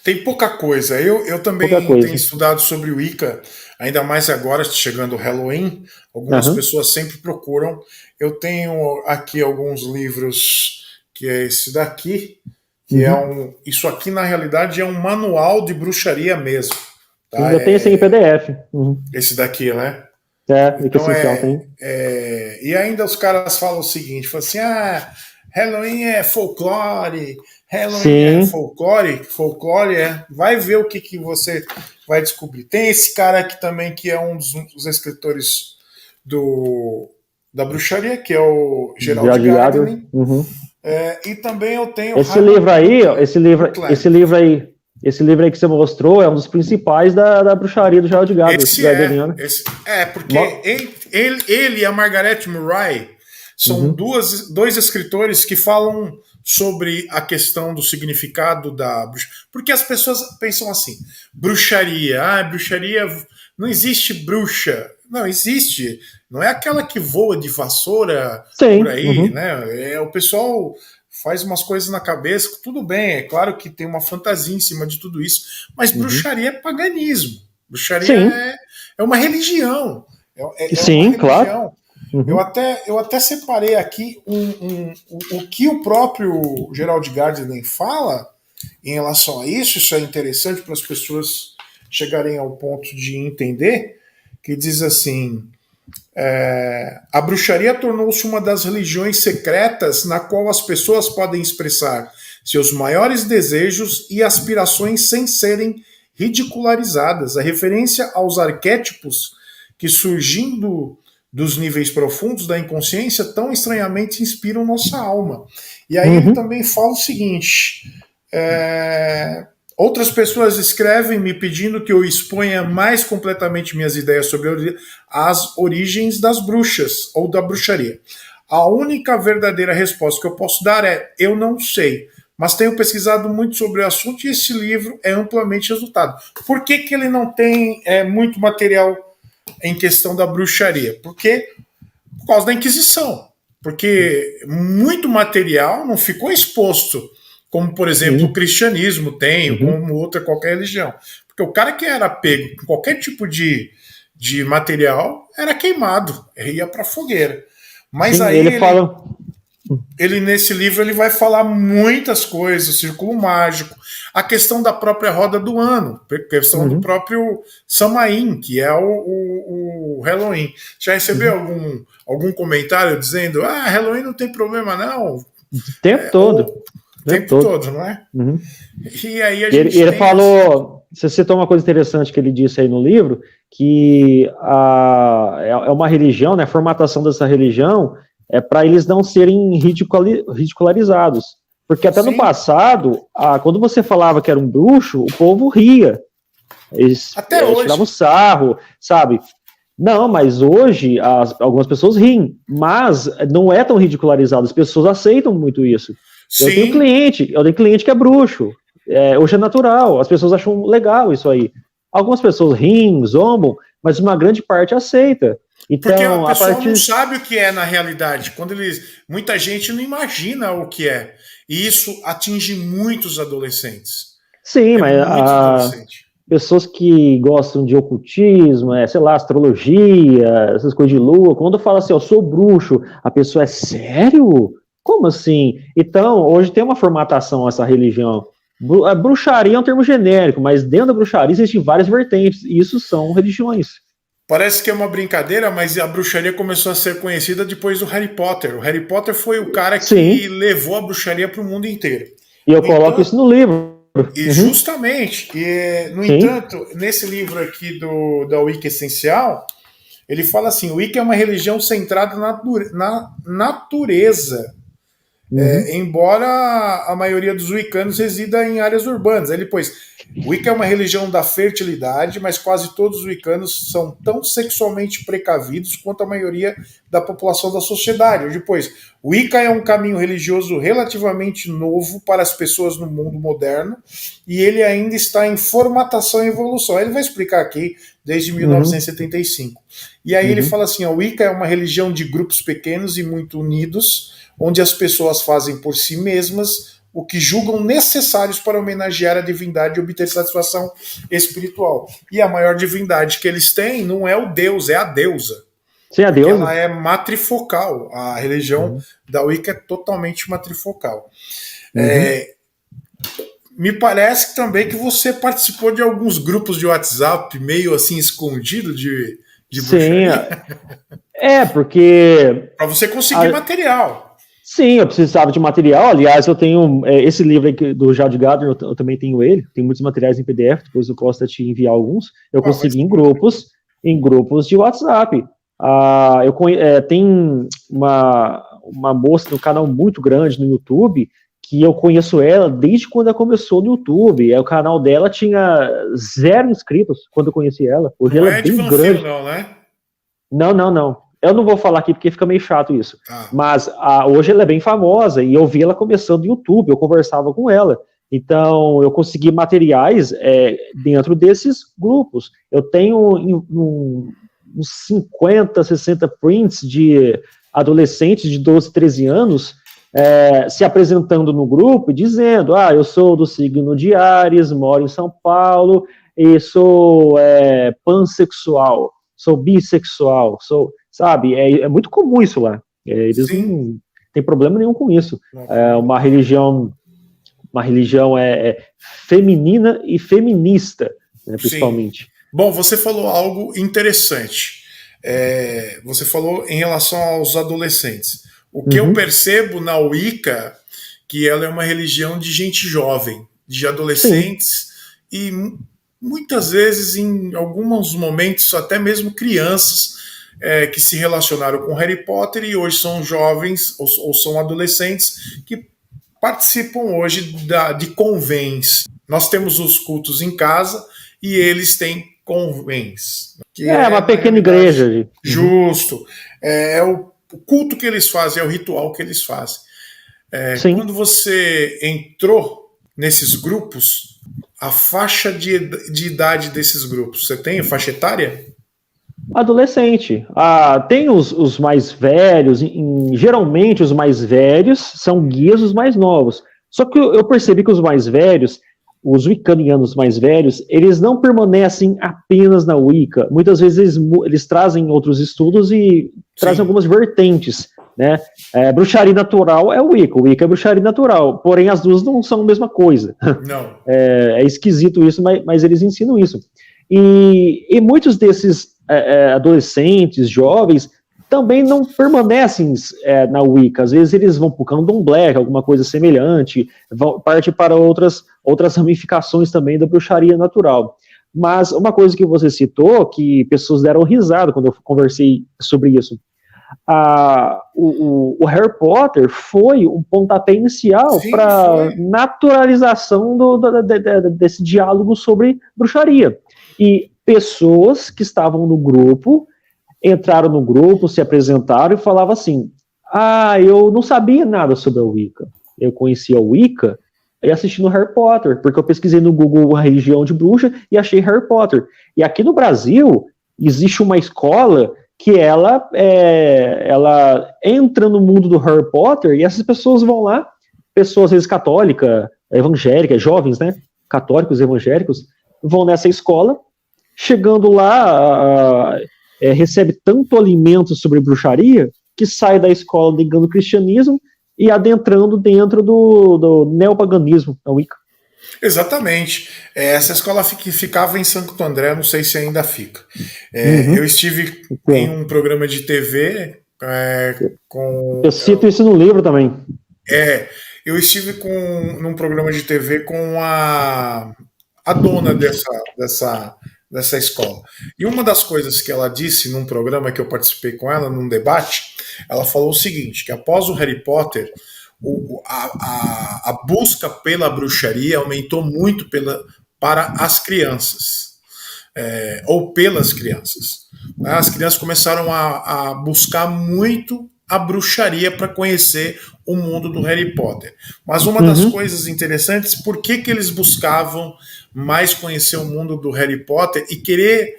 Tem pouca coisa. Eu também tenho estudado sobre o Wicca, ainda mais agora, chegando o Halloween, algumas pessoas sempre procuram. Eu tenho aqui alguns livros, que é esse daqui, que isso aqui na realidade é um manual de bruxaria mesmo. Tá? Eu tenho esse em PDF. Esse daqui, né? Então e ainda os caras falam o seguinte, falam assim, Halloween é folclore, Halloween é folclore vai ver o que você vai descobrir. Tem esse cara aqui também, que é um dos escritores da bruxaria, que é o Gerald Gardner. E também eu tenho... Esse livro aí que você mostrou é um dos principais da bruxaria do Gerald Gardner. Porque ele e a Margaret Murray são dois escritores que falam sobre a questão do significado da bruxaria. Porque as pessoas pensam assim, bruxaria, não existe bruxa. Não, existe. Não é aquela que voa de vassoura por aí, né? O pessoal faz umas coisas na cabeça, tudo bem, é claro que tem uma fantasia em cima de tudo isso, mas bruxaria é paganismo. Bruxaria é uma religião. Sim, claro. Eu até separei aqui o que o próprio Gerald Gardner fala em relação a isso. Isso é interessante para as pessoas chegarem ao ponto de entender, que diz assim... a bruxaria tornou-se uma das religiões secretas na qual as pessoas podem expressar seus maiores desejos e aspirações sem serem ridicularizadas. A referência aos arquétipos que, surgindo dos níveis profundos da inconsciência, tão estranhamente inspiram nossa alma. E aí ele também fala o seguinte... Outras pessoas escrevem me pedindo que eu exponha mais completamente minhas ideias sobre as origens das bruxas ou da bruxaria. A única verdadeira resposta que eu posso dar é: eu não sei, mas tenho pesquisado muito sobre o assunto e esse livro é amplamente resultado. Por que ele não tem muito material em questão da bruxaria? Por causa da Inquisição. Porque muito material não ficou exposto, como, por exemplo, o cristianismo tem, como qualquer religião. Porque o cara que era pego com qualquer tipo de material era queimado, ia para a fogueira. Mas aí ele, nesse livro, ele vai falar muitas coisas, o círculo mágico, a questão da própria roda do ano, a questão do próprio Samhain, que é o Halloween. Já recebeu algum comentário dizendo, Halloween não tem problema não? O tempo todo. O tempo todo, não é? E aí ele falou, você citou uma coisa interessante que ele disse aí no livro, que é uma religião, né, a formatação dessa religião é para eles não serem ridicularizados. Porque até no passado, quando você falava que era um bruxo, o povo ria. Eles tiravam sarro, sabe? Não, mas hoje algumas pessoas riem, mas não é tão ridicularizado, as pessoas aceitam muito isso. Sim. Eu tenho cliente que é bruxo, hoje é natural, as pessoas acham legal isso aí. Algumas pessoas riem, zombam, mas uma grande parte aceita. Então, porque a pessoa não sabe o que é na realidade. Muita gente não imagina o que é. E isso atinge muitos adolescentes. Sim, mas pessoas que gostam de ocultismo, sei lá, astrologia, essas coisas de lua, quando fala assim, eu sou bruxo, a pessoa é sério? Como assim? Então, hoje tem uma formatação essa religião. A bruxaria é um termo genérico, mas dentro da bruxaria existem várias vertentes, e isso são religiões. Parece que é uma brincadeira, mas a bruxaria começou a ser conhecida depois do Harry Potter. O Harry Potter foi o cara que levou a bruxaria para o mundo inteiro. E eu coloco isso no livro. E justamente, no entanto, nesse livro aqui da Wicca Essencial, ele fala assim, o Wicca é uma religião centrada na natureza. Embora a maioria dos wiccanos resida em áreas urbanas. Ele pôs, Wicca é uma religião da fertilidade, mas quase todos os wiccanos são tão sexualmente precavidos quanto a maioria da população da sociedade. Depois, Wicca é um caminho religioso relativamente novo para as pessoas no mundo moderno e ele ainda está em formatação e evolução. Ele vai explicar aqui desde 1975. E aí ele fala assim, a Wicca é uma religião de grupos pequenos e muito unidos, onde as pessoas fazem por si mesmas o que julgam necessários para homenagear a divindade e obter satisfação espiritual. E a maior divindade que eles têm não é o Deus, é a deusa. Sim, a deusa. Ela é matrifocal. A religião da Wicca é totalmente matrifocal. Me parece também que você participou de alguns grupos de WhatsApp meio assim escondido de bruxaria. Porque... para você conseguir material. Sim, eu precisava de material. Aliás, eu tenho esse livro aqui do Jade Gardner, eu também tenho ele. Tem muitos materiais em PDF, depois eu posso te enviar alguns. Eu consegui em grupos de WhatsApp. Tem uma moça no canal muito grande no YouTube, que eu conheço ela desde quando ela começou no YouTube. O canal dela tinha 0 inscritos quando eu conheci ela. Hoje ela é bem grande. Não, né? Não. Eu não vou falar aqui porque fica meio chato isso. Mas hoje ela é bem famosa e eu vi ela começando no YouTube, eu conversava com ela. Então, eu consegui materiais dentro desses grupos. Eu tenho uns 50, 60 prints de adolescentes de 12, 13 anos se apresentando no grupo e dizendo, eu sou do signo de Áries, moro em São Paulo e sou pansexual, sou bissexual, sabe, é muito comum isso lá. Eles não têm problema nenhum com isso. Uma religião feminina e feminista, né, principalmente. Sim. Bom, você falou algo interessante. Você falou em relação aos adolescentes. O que eu percebo na Wicca, que ela é uma religião de gente jovem, de adolescentes e muitas vezes, em alguns momentos, até mesmo crianças que se relacionaram com Harry Potter e hoje são jovens ou são adolescentes que participam hoje de convents. Nós temos os cultos em casa e eles têm convents. Uma pequena igreja. Justo. O culto que eles fazem, é o ritual que eles fazem. Quando você entrou nesses grupos, a faixa de idade desses grupos, você tem a faixa etária? Adolescente. Tem os mais velhos, geralmente os mais velhos são guias dos mais novos. Só que eu percebi que os mais velhos, os wiccanianos mais velhos, eles não permanecem apenas na Wicca. Muitas vezes eles trazem outros estudos e trazem algumas vertentes, né? Bruxaria natural é o Wicca é bruxaria natural, porém as duas não são a mesma coisa. Não. É esquisito isso, mas eles ensinam isso. E muitos desses adolescentes, jovens, também não permanecem na Wicca. Às vezes eles vão para o Candomblé, alguma coisa semelhante, partem para outras outras ramificações também da bruxaria natural. Mas uma coisa que você citou, que pessoas deram risada quando eu conversei sobre isso, o Harry Potter foi um pontapé inicial para naturalização desse diálogo sobre bruxaria. E pessoas que estavam no grupo, entraram no grupo, se apresentaram e falavam assim, eu não sabia nada sobre a Wicca. Eu conhecia a Wicca e assisti no Harry Potter, porque eu pesquisei no Google a religião de bruxa e achei Harry Potter. E aqui no Brasil, existe uma escola que ela entra no mundo do Harry Potter e essas pessoas vão lá, pessoas às vezes católicas, evangélicas, jovens, né, católicos, evangélicos, vão nessa escola, chegando lá, recebe tanto alimento sobre bruxaria, que sai da escola ligando o cristianismo e adentrando dentro do neopaganismo, da Wicca. Exatamente. Essa escola ficava em Santo André, não sei se ainda fica. Eu estive em um programa de TV com... Eu cito isso no livro também. Eu estive num programa de TV com a dona dessa escola. E uma das coisas que ela disse num programa que eu participei com ela, num debate, ela falou o seguinte, que após o Harry Potter, a busca pela bruxaria aumentou muito para as crianças, ou pelas crianças. As crianças começaram a buscar muito a bruxaria para conhecer o mundo do Harry Potter. Mas uma das coisas interessantes, por que eles buscavam mais conhecer o mundo do Harry Potter e querer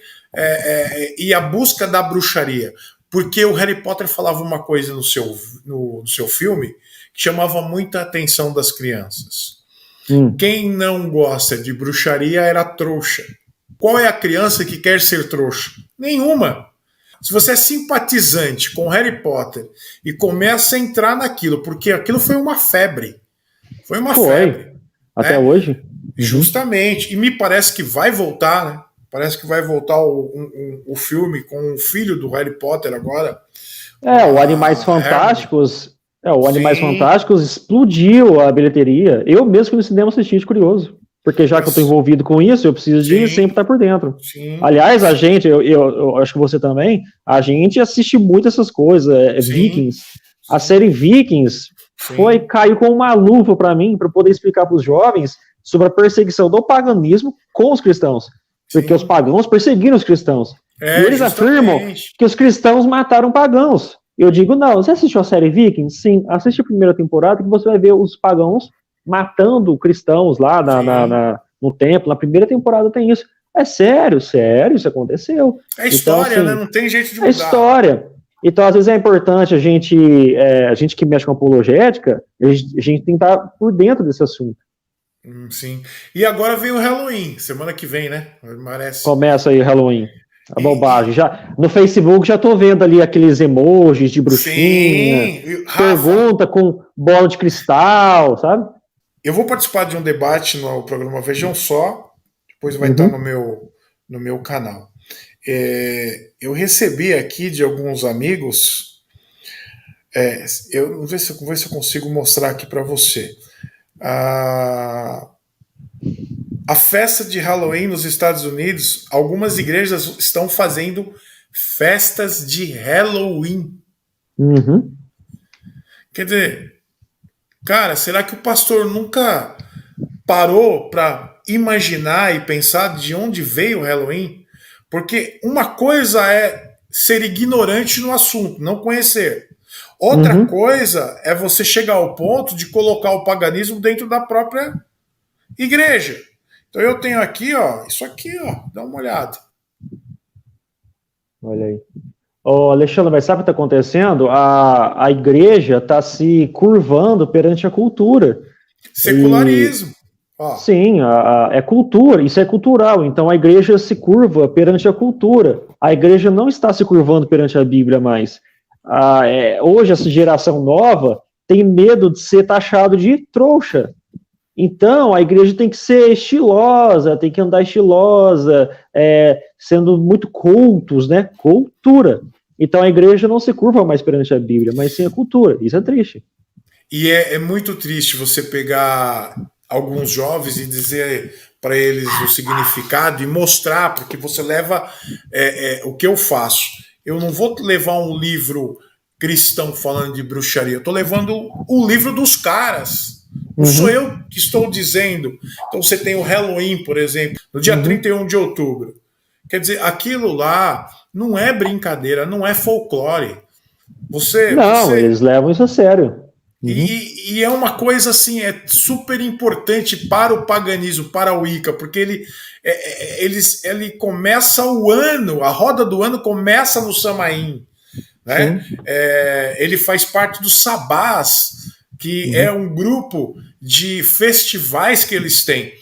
e a busca da bruxaria? Porque o Harry Potter falava uma coisa no seu filme que chamava muita atenção das crianças. Quem não gosta de bruxaria era trouxa. Qual é a criança que quer ser trouxa? Nenhuma. Se você é simpatizante com Harry Potter e começa a entrar naquilo, porque aquilo foi uma febre. Foi uma febre. Até hoje. Justamente. E me parece que vai voltar, né? Parece que vai voltar o filme com o filho do Harry Potter agora. O Animais Fantásticos. O Animais Fantásticos explodiu a bilheteria. Eu mesmo que no cinema assisti de curioso. Porque já que eu estou envolvido com isso, eu preciso de sempre estar por dentro. Aliás, a gente, eu acho que você também, a gente assiste muito essas coisas, Vikings. A série Vikings caiu com uma luva para mim, para poder explicar para os jovens sobre a perseguição do paganismo com os cristãos. Porque os pagãos perseguiram os cristãos. E eles afirmam que os cristãos mataram pagãos. Eu digo, não, você assistiu a série Vikings? Sim, assiste a primeira temporada que você vai ver os pagãos matando cristãos lá no templo. Na primeira temporada tem isso. É sério, isso aconteceu. É história, então, assim, né? Não tem jeito de mudar. É história. Então, às vezes é importante a gente que mexe com apologética, a gente tem que estar por dentro desse assunto. Sim. E agora vem o Halloween, semana que vem, né? Parece. Começa aí o Halloween. A bobagem. Já, no Facebook já tô vendo ali aqueles emojis de bruxinha. Pergunta com bola de cristal, sabe? Eu vou participar de um debate no programa Vejam Só, depois vai estar no meu canal. Eu recebi aqui de alguns amigos, eu vou ver se eu consigo mostrar aqui para você. A festa de Halloween nos Estados Unidos, algumas igrejas estão fazendo festas de Halloween. Quer dizer, cara, será que o pastor nunca parou para imaginar e pensar de onde veio o Halloween? Porque uma coisa é ser ignorante no assunto, não conhecer. Outra coisa é você chegar ao ponto de colocar o paganismo dentro da própria igreja. Então eu tenho aqui, isso aqui, dá uma olhada. Olha aí. Alexandre, mas sabe o que está acontecendo? A igreja está se curvando perante a cultura. Secularismo. Sim, é cultura, isso é cultural. Então a igreja se curva perante a cultura. A igreja não está se curvando perante a Bíblia mais. Hoje essa geração nova tem medo de ser taxado de trouxa. Então, a igreja tem que ser estilosa, tem que andar estilosa, sendo muito cultos, né? Cultura. Então, a igreja não se curva mais perante a Bíblia, mas sim a cultura. Isso é triste. E é muito triste você pegar alguns jovens e dizer para eles o significado e mostrar, porque você leva o que eu faço. Eu não vou levar um livro cristão falando de bruxaria, eu estou levando o livro dos caras. Não sou eu que estou dizendo. Então você tem o Halloween, por exemplo, no dia 31 de outubro. Quer dizer, aquilo lá não é brincadeira, não é folclore. Não, eles levam isso a sério. E é uma coisa assim, é super importante para o paganismo, para o Wicca, porque ele começa o ano, a roda do ano começa no Samaim. Né? Ele faz parte do Sabás, que é um grupo de festivais que eles têm.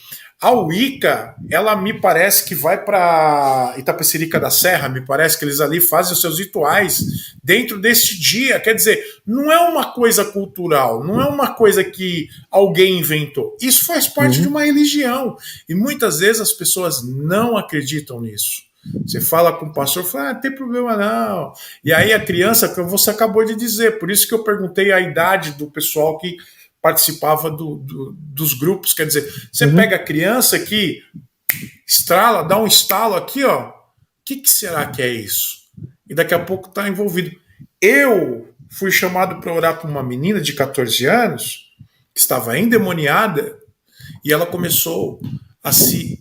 A Wicca, ela me parece que vai para Itapecerica da Serra, me parece que eles ali fazem os seus rituais dentro deste dia. Quer dizer, não é uma coisa cultural, não é uma coisa que alguém inventou. Isso faz parte de uma religião. E muitas vezes as pessoas não acreditam nisso. Você fala com o pastor, fala, não tem problema não. E aí a criança, que você acabou de dizer, por isso que eu perguntei a idade do pessoal que participava dos grupos. Quer dizer, você pega a criança que estrala, dá um estalo aqui, ó. O que será que é isso? E daqui a pouco está envolvido. Eu fui chamado para orar por uma menina de 14 anos que estava endemoniada e ela começou a se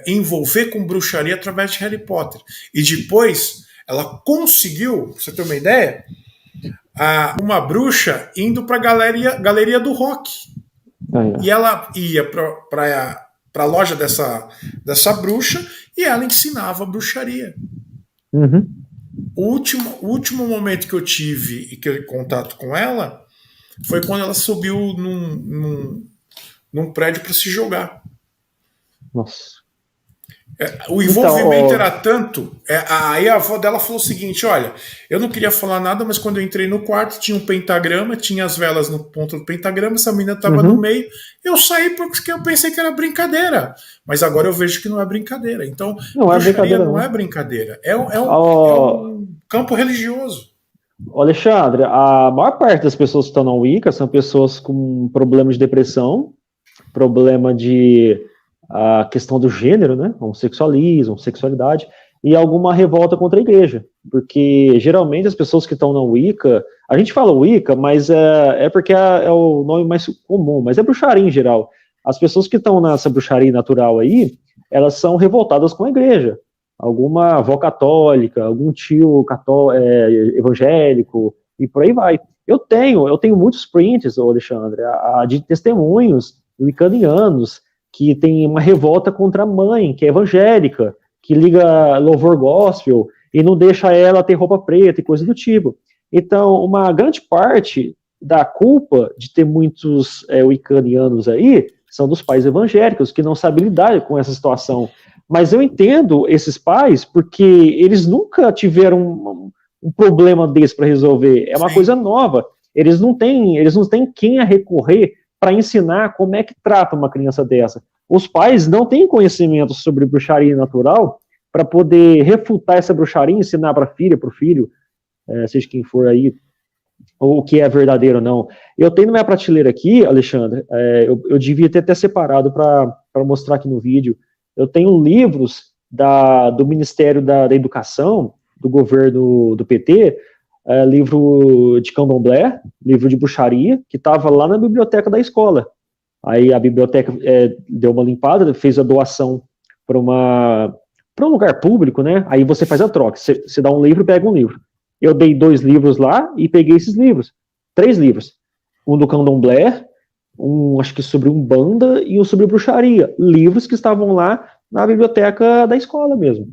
envolver com bruxaria através de Harry Potter. E depois ela conseguiu, pra você ter uma ideia, uma bruxa indo para a galeria do rock. E ela ia para a loja dessa bruxa e ela ensinava bruxaria. O último momento que eu tive contato com ela foi quando ela subiu num prédio para se jogar. Nossa. O envolvimento era tanto. Aí a avó dela falou o seguinte: olha, eu não queria falar nada, mas quando eu entrei no quarto tinha um pentagrama, tinha as velas no ponto do pentagrama, essa menina estava no meio. Eu saí porque eu pensei que era brincadeira, mas agora eu vejo que não é brincadeira. Então, não é brincadeira, não é brincadeira. É um campo religioso. Alexandre, a maior parte das pessoas que estão na Wicca são pessoas com problemas de depressão, problema de a questão do gênero, né, homossexualismo, sexualidade, e alguma revolta contra a igreja, porque geralmente as pessoas que estão na Wicca, a gente fala Wicca, mas é porque é o nome mais comum, mas é bruxaria em geral. As pessoas que estão nessa bruxaria natural aí, elas são revoltadas com a igreja, alguma avó católica, algum tio evangélico, e por aí vai. Eu tenho muitos prints, Alexandre, de testemunhos wiccanianos, que tem uma revolta contra a mãe, que é evangélica, que liga louvor gospel e não deixa ela ter roupa preta e coisa do tipo. Então, uma grande parte da culpa de ter muitos wiccanianos aí são dos pais evangélicos, que não sabem lidar com essa situação. Mas eu entendo esses pais, porque eles nunca tiveram um problema desse para resolver. É uma coisa nova. Eles não têm quem a recorrer para ensinar como é que trata uma criança dessa. Os pais não têm conhecimento sobre bruxaria natural para poder refutar essa bruxaria e ensinar para a filha, para o filho, seja quem for aí, o que é verdadeiro ou não. Eu tenho na minha prateleira aqui, Alexandre, eu devia ter até separado para mostrar aqui no vídeo, eu tenho livros do Ministério da Educação, do governo do PT, livro de candomblé, livro de bruxaria, que estava lá na biblioteca da escola. Aí a biblioteca deu uma limpada, fez a doação para um lugar público, né? Aí você faz a troca, você dá um livro, pega um livro. Eu dei 2 livros lá e peguei esses livros, 3 livros. Um do candomblé, acho que sobre Umbanda e um sobre bruxaria. Livros que estavam lá na biblioteca da escola mesmo.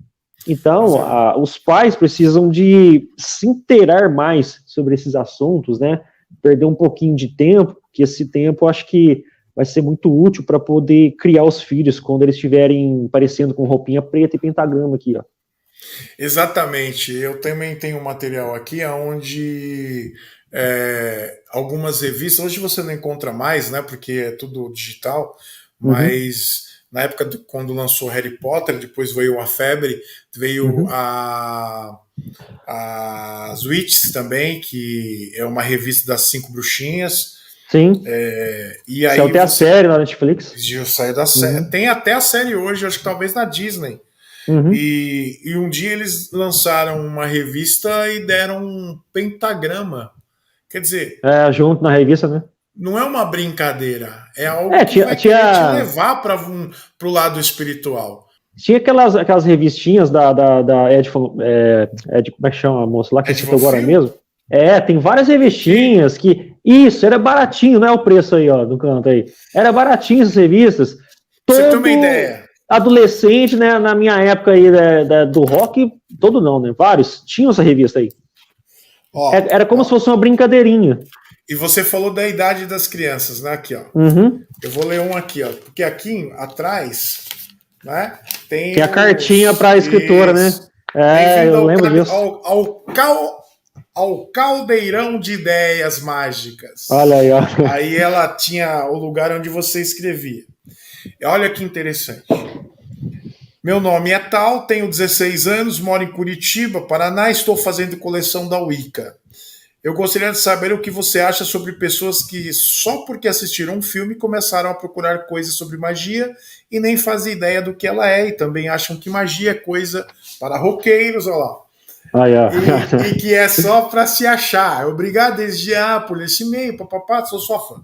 Então, os pais precisam de se inteirar mais sobre esses assuntos, né? Perder um pouquinho de tempo, porque esse tempo eu acho que vai ser muito útil para poder criar os filhos quando eles estiverem parecendo com roupinha preta e pentagrama aqui, ó. Exatamente. Eu também tenho um material aqui onde algumas revistas, hoje você não encontra mais, né? Porque é tudo digital, mas na época quando lançou Harry Potter, depois veio a febre, veio as Witches também, que é uma revista das 5 bruxinhas, Sim. E aí saiu até a série na Netflix. Saiu da série. Tem até a série hoje, acho que talvez na Disney. E um dia eles lançaram uma revista e deram um pentagrama. Quer dizer... junto na revista, né? Não é uma brincadeira, é algo que vai te levar para o lado espiritual. Tinha aquelas revistinhas da Ed, como é que chama a moça lá, que citou agora mesmo? Tem várias revistinhas que... Isso, era baratinho, não é o preço aí, ó, no canto aí. Era baratinho essas revistas. Você tem uma ideia? Adolescente, né, na minha época aí do rock, todo não, né? Vários tinham essa revista aí. Era como se fosse uma brincadeirinha. E você falou da idade das crianças, né? Aqui, ó. Eu vou ler um aqui, ó. Porque aqui atrás, né? Tem a cartinha para a escritora, né? Eu lembro disso. Ao caldeirão de ideias mágicas. Olha aí, ó. Aí ela tinha o lugar onde você escrevia. Olha que interessante. Meu nome é tal, tenho 16 anos, moro em Curitiba, Paraná, estou fazendo coleção da Wicca. Eu gostaria de saber o que você acha sobre pessoas que, só porque assistiram um filme, começaram a procurar coisas sobre magia e nem fazem ideia do que ela é, e também acham que magia é coisa para roqueiros, olha lá. E que é só para se achar. Obrigado desde já por esse e-mail, papapá, sou sua fã.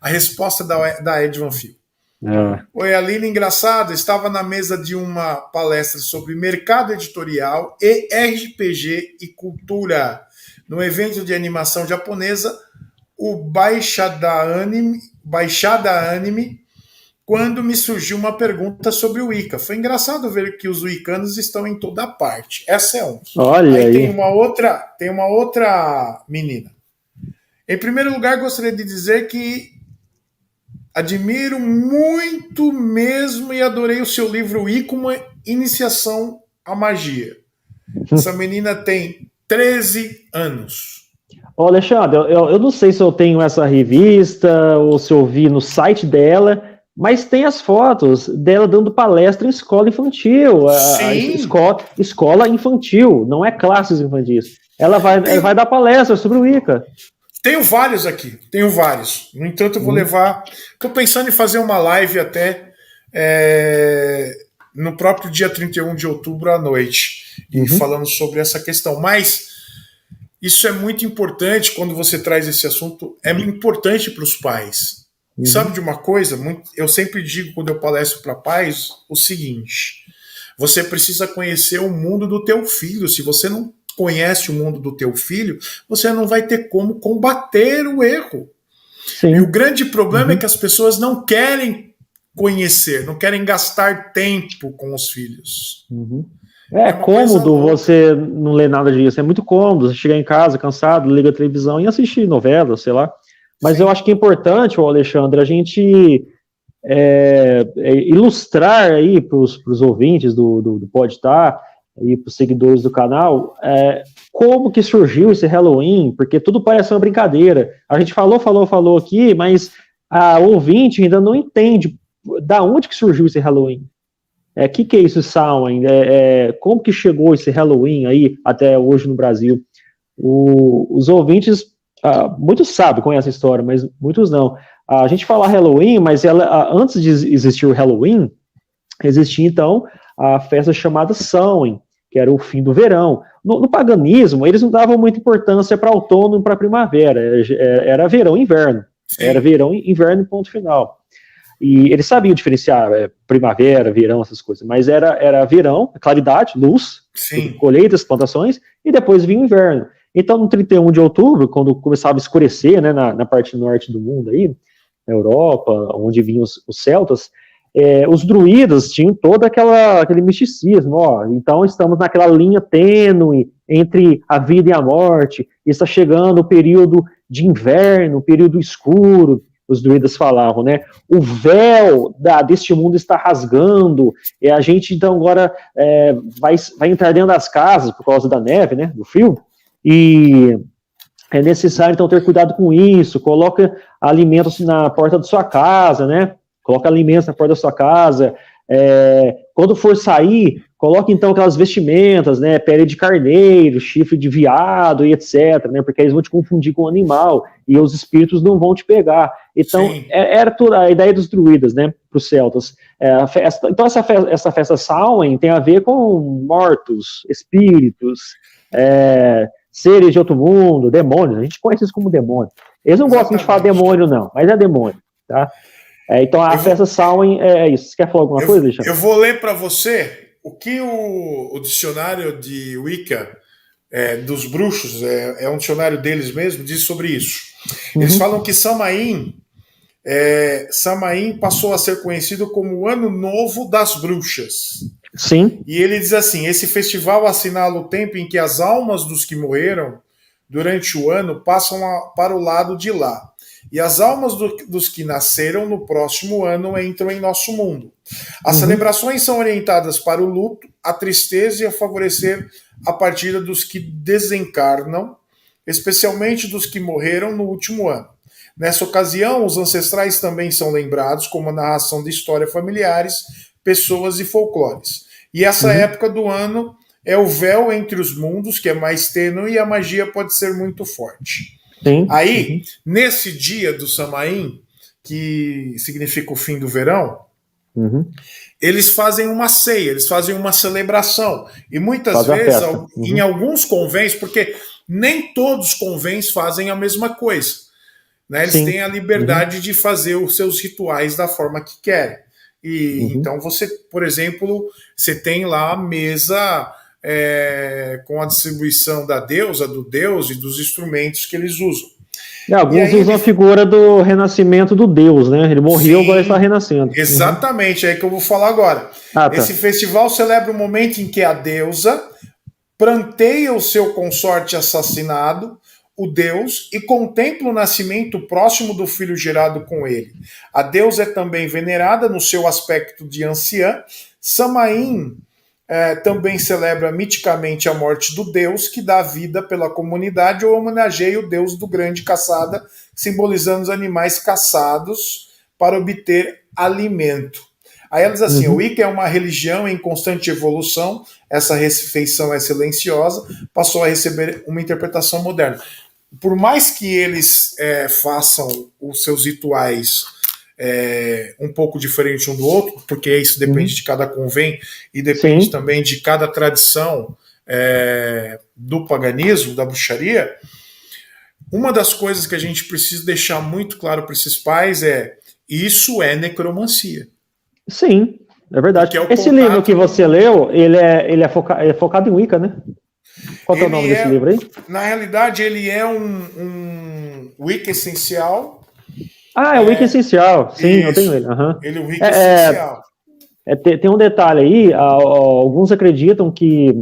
A resposta da Ed Van Fil. Oi, Aline, engraçado, estava na mesa de uma palestra sobre mercado editorial e RPG e cultura. No evento de animação japonesa, o Baixada Anime, quando me surgiu uma pergunta sobre o Wicca. Foi engraçado ver que os wiccanos estão em toda parte. Essa é uma. Olha aí. Tem uma outra menina. Em primeiro lugar, gostaria de dizer que admiro muito mesmo e adorei o seu livro Wicca, uma iniciação à magia. Essa menina tem 13 anos. Alexandre, eu não sei se eu tenho essa revista ou se eu vi no site dela, mas tem as fotos dela dando palestra em escola infantil. Escola infantil, não é classes infantis. Ela vai dar palestra sobre o Wicca. Tenho vários aqui, No entanto, eu vou levar... Estou pensando em fazer uma live até no próprio dia 31 de outubro à noite, e falando sobre essa questão. Mas isso é muito importante quando você traz esse assunto, é importante para os pais. E sabe de uma coisa? Eu sempre digo, quando eu palestro para pais, o seguinte: você precisa conhecer o mundo do teu filho. Se você não conhece o mundo do teu filho, você não vai ter como combater o erro. Sim. E o grande problema é que as pessoas não querem conhecer, não querem gastar tempo com os filhos. É cômodo você não ler nada disso, é muito cômodo você chegar em casa cansado, liga a televisão e assistir novela, sei lá. Mas eu acho que é importante, Alexandre, a gente ilustrar aí para os ouvintes do Podtar e para os seguidores do canal como que surgiu esse Halloween, porque tudo parece uma brincadeira. A gente falou aqui, mas a ouvinte ainda não entende da onde que surgiu esse Halloween. O que é isso, Samhain? Como que chegou esse Halloween aí até hoje no Brasil? Os ouvintes, muitos sabem, conhecem a história, mas muitos não. A gente fala Halloween, mas antes de existir o Halloween, existia então a festa chamada Samhain, que era o fim do verão. No paganismo, eles não davam muita importância para outono e para primavera, era verão e inverno. Sim. Era verão e inverno e ponto final. E eles sabiam diferenciar primavera, verão, essas coisas, mas era verão, claridade, luz, colheitas, plantações, e depois vinha o inverno. Então, no 31 de outubro, quando começava a escurecer, né, na parte norte do mundo, aí, na Europa, onde vinham os celtas, os druidas tinham todo aquele misticismo, então estamos naquela linha tênue entre a vida e a morte, e está chegando o período de inverno, o período escuro. Os druidas falavam, né? O véu deste mundo está rasgando, e a gente então agora vai entrar dentro das casas por causa da neve, né? Do frio, e é necessário então ter cuidado com isso. Coloca alimentos na porta da sua casa, né? Coloca alimentos na porta da sua casa, Quando for sair, coloque então aquelas vestimentas, né, pele de carneiro, chifre de veado e etc, né, porque eles vão te confundir com o animal e os espíritos não vão te pegar. Então, era toda a ideia dos druidas, né, para os celtas. Então, essa festa Samhain tem a ver com mortos, espíritos, seres de outro mundo, demônios. A gente conhece isso como demônio. Eles não gostam de falar demônio, não, mas é demônio, tá? Então, a festa Samhain é isso. Você quer falar alguma coisa, Alexandre? Eu vou ler para você o que o dicionário de Wicca, dos bruxos, é um dicionário deles mesmo, diz sobre isso. Eles falam que Samhain passou a ser conhecido como o Ano Novo das Bruxas. Sim. E ele diz assim: esse festival assinala o tempo em que as almas dos que morreram durante o ano passam para o lado de lá. E as almas dos que nasceram no próximo ano entram em nosso mundo. As celebrações são orientadas para o luto, a tristeza e a favorecer a partida dos que desencarnam, especialmente dos que morreram no último ano. Nessa ocasião, os ancestrais também são lembrados como a narração de histórias familiares, pessoas e folclores. E essa época do ano é o véu entre os mundos, que é mais tênue, e a magia pode ser muito forte. Sim. Aí, nesse dia do Samhain, que significa o fim do verão, eles fazem uma ceia, eles fazem uma celebração. E muitas vezes, em alguns convênios, porque nem todos os convênios fazem a mesma coisa, né? Eles têm a liberdade de fazer os seus rituais da forma que querem. E então você, por exemplo, você tem lá a mesa com a distribuição da deusa, do deus e dos instrumentos que eles usam. Alguns usam a figura do renascimento do deus, né? Ele morreu, agora está renascendo. Exatamente, é aí que eu vou falar agora. Esse festival celebra o momento em que a deusa pranteia o seu consorte assassinado, o deus, e contempla o nascimento próximo do filho gerado com ele. A deusa é também venerada no seu aspecto de anciã. Samhain também celebra miticamente a morte do deus, que dá vida pela comunidade, ou homenageia o deus do grande caçada, simbolizando os animais caçados para obter alimento. Aí ela diz assim: o Wicca é uma religião em constante evolução, essa refeição é silenciosa, passou a receber uma interpretação moderna. Por mais que eles façam os seus rituais um pouco diferente um do outro, porque isso depende de cada convém e depende também de cada tradição do paganismo, da bruxaria. Uma das coisas que a gente precisa deixar muito claro para esses pais isso é necromancia. Sim, é verdade. Esse livro que você leu, ele é focado em Wicca, né? Qual é o nome desse livro aí? Na realidade, ele é um Wicca essencial. É o Wicca essencial. Sim, isso. Eu tenho ele. Ele é o Wicca essencial. Tem um detalhe aí, alguns acreditam que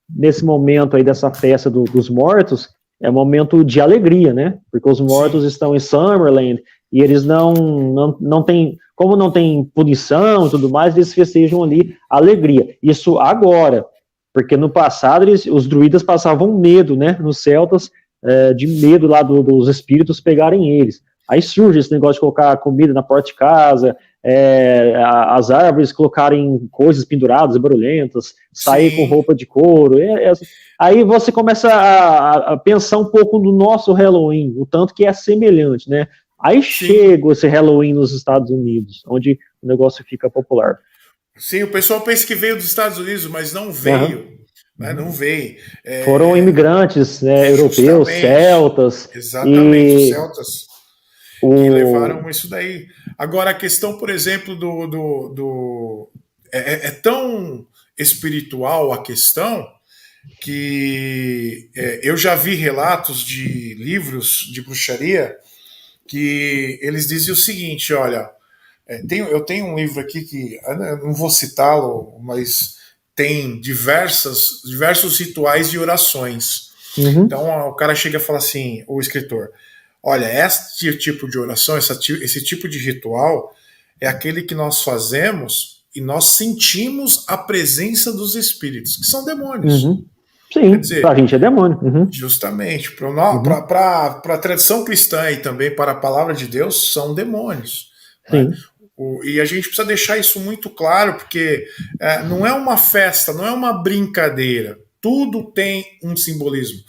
nesse momento aí dessa festa dos mortos é um momento de alegria, né? Porque os mortos estão em Summerland e eles não têm, como não tem punição e tudo mais, eles festejam ali a alegria. Isso agora, porque no passado os druidas passavam medo, né? Nos celtas, de medo lá dos espíritos pegarem eles. Aí surge esse negócio de colocar comida na porta de casa, as árvores colocarem coisas penduradas, barulhentas, sair com roupa de couro. Aí você começa a pensar um pouco no nosso Halloween, o tanto que é semelhante, né? Aí chega esse Halloween nos Estados Unidos, onde o negócio fica popular. Sim, o pessoal pensa que veio dos Estados Unidos, mas não veio. Né? Não veio. Foram imigrantes, né, europeus, celtas. Exatamente, os celtas. Que levaram isso daí. Agora, a questão, por exemplo, é tão espiritual a questão que eu já vi relatos de livros de bruxaria que eles dizem o seguinte: olha, eu tenho um livro aqui que eu não vou citá-lo, mas tem diversos rituais e orações. Então o cara chega e fala assim, o escritor: olha, esse tipo de oração, esse tipo de ritual é aquele que nós fazemos e nós sentimos a presença dos espíritos, que são demônios. Sim, para a gente é demônio. Justamente. Para a tradição cristã e também para a palavra de Deus, são demônios. Né? E a gente precisa deixar isso muito claro, porque não é uma festa, não é uma brincadeira. Tudo tem um simbolismo.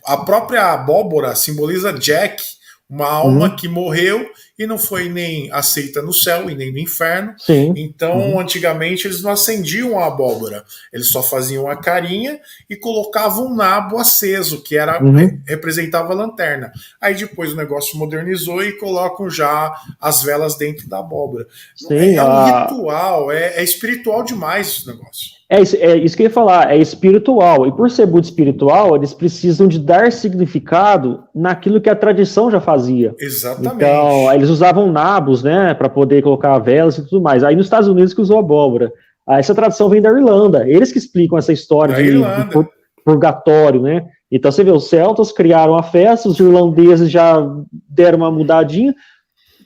A própria abóbora simboliza Jack, uma alma que morreu e não foi nem aceita no céu e nem no inferno. Sim. Então, antigamente, eles não acendiam a abóbora. Eles só faziam a carinha e colocavam um nabo aceso, que era representava a lanterna. Aí depois o negócio modernizou e colocam já as velas dentro da abóbora. Sim, é um ritual, é espiritual demais esse negócio. É isso que eu ia falar, é espiritual. E por ser muito espiritual, eles precisam de dar significado naquilo que a tradição já fazia. Exatamente. Então, eles usavam nabos, né, para poder colocar velas e tudo mais. Aí nos Estados Unidos que usou abóbora. Essa tradição vem da Irlanda. Eles que explicam essa história de purgatório, né? Então você vê, os celtas criaram a festa, os irlandeses já deram uma mudadinha.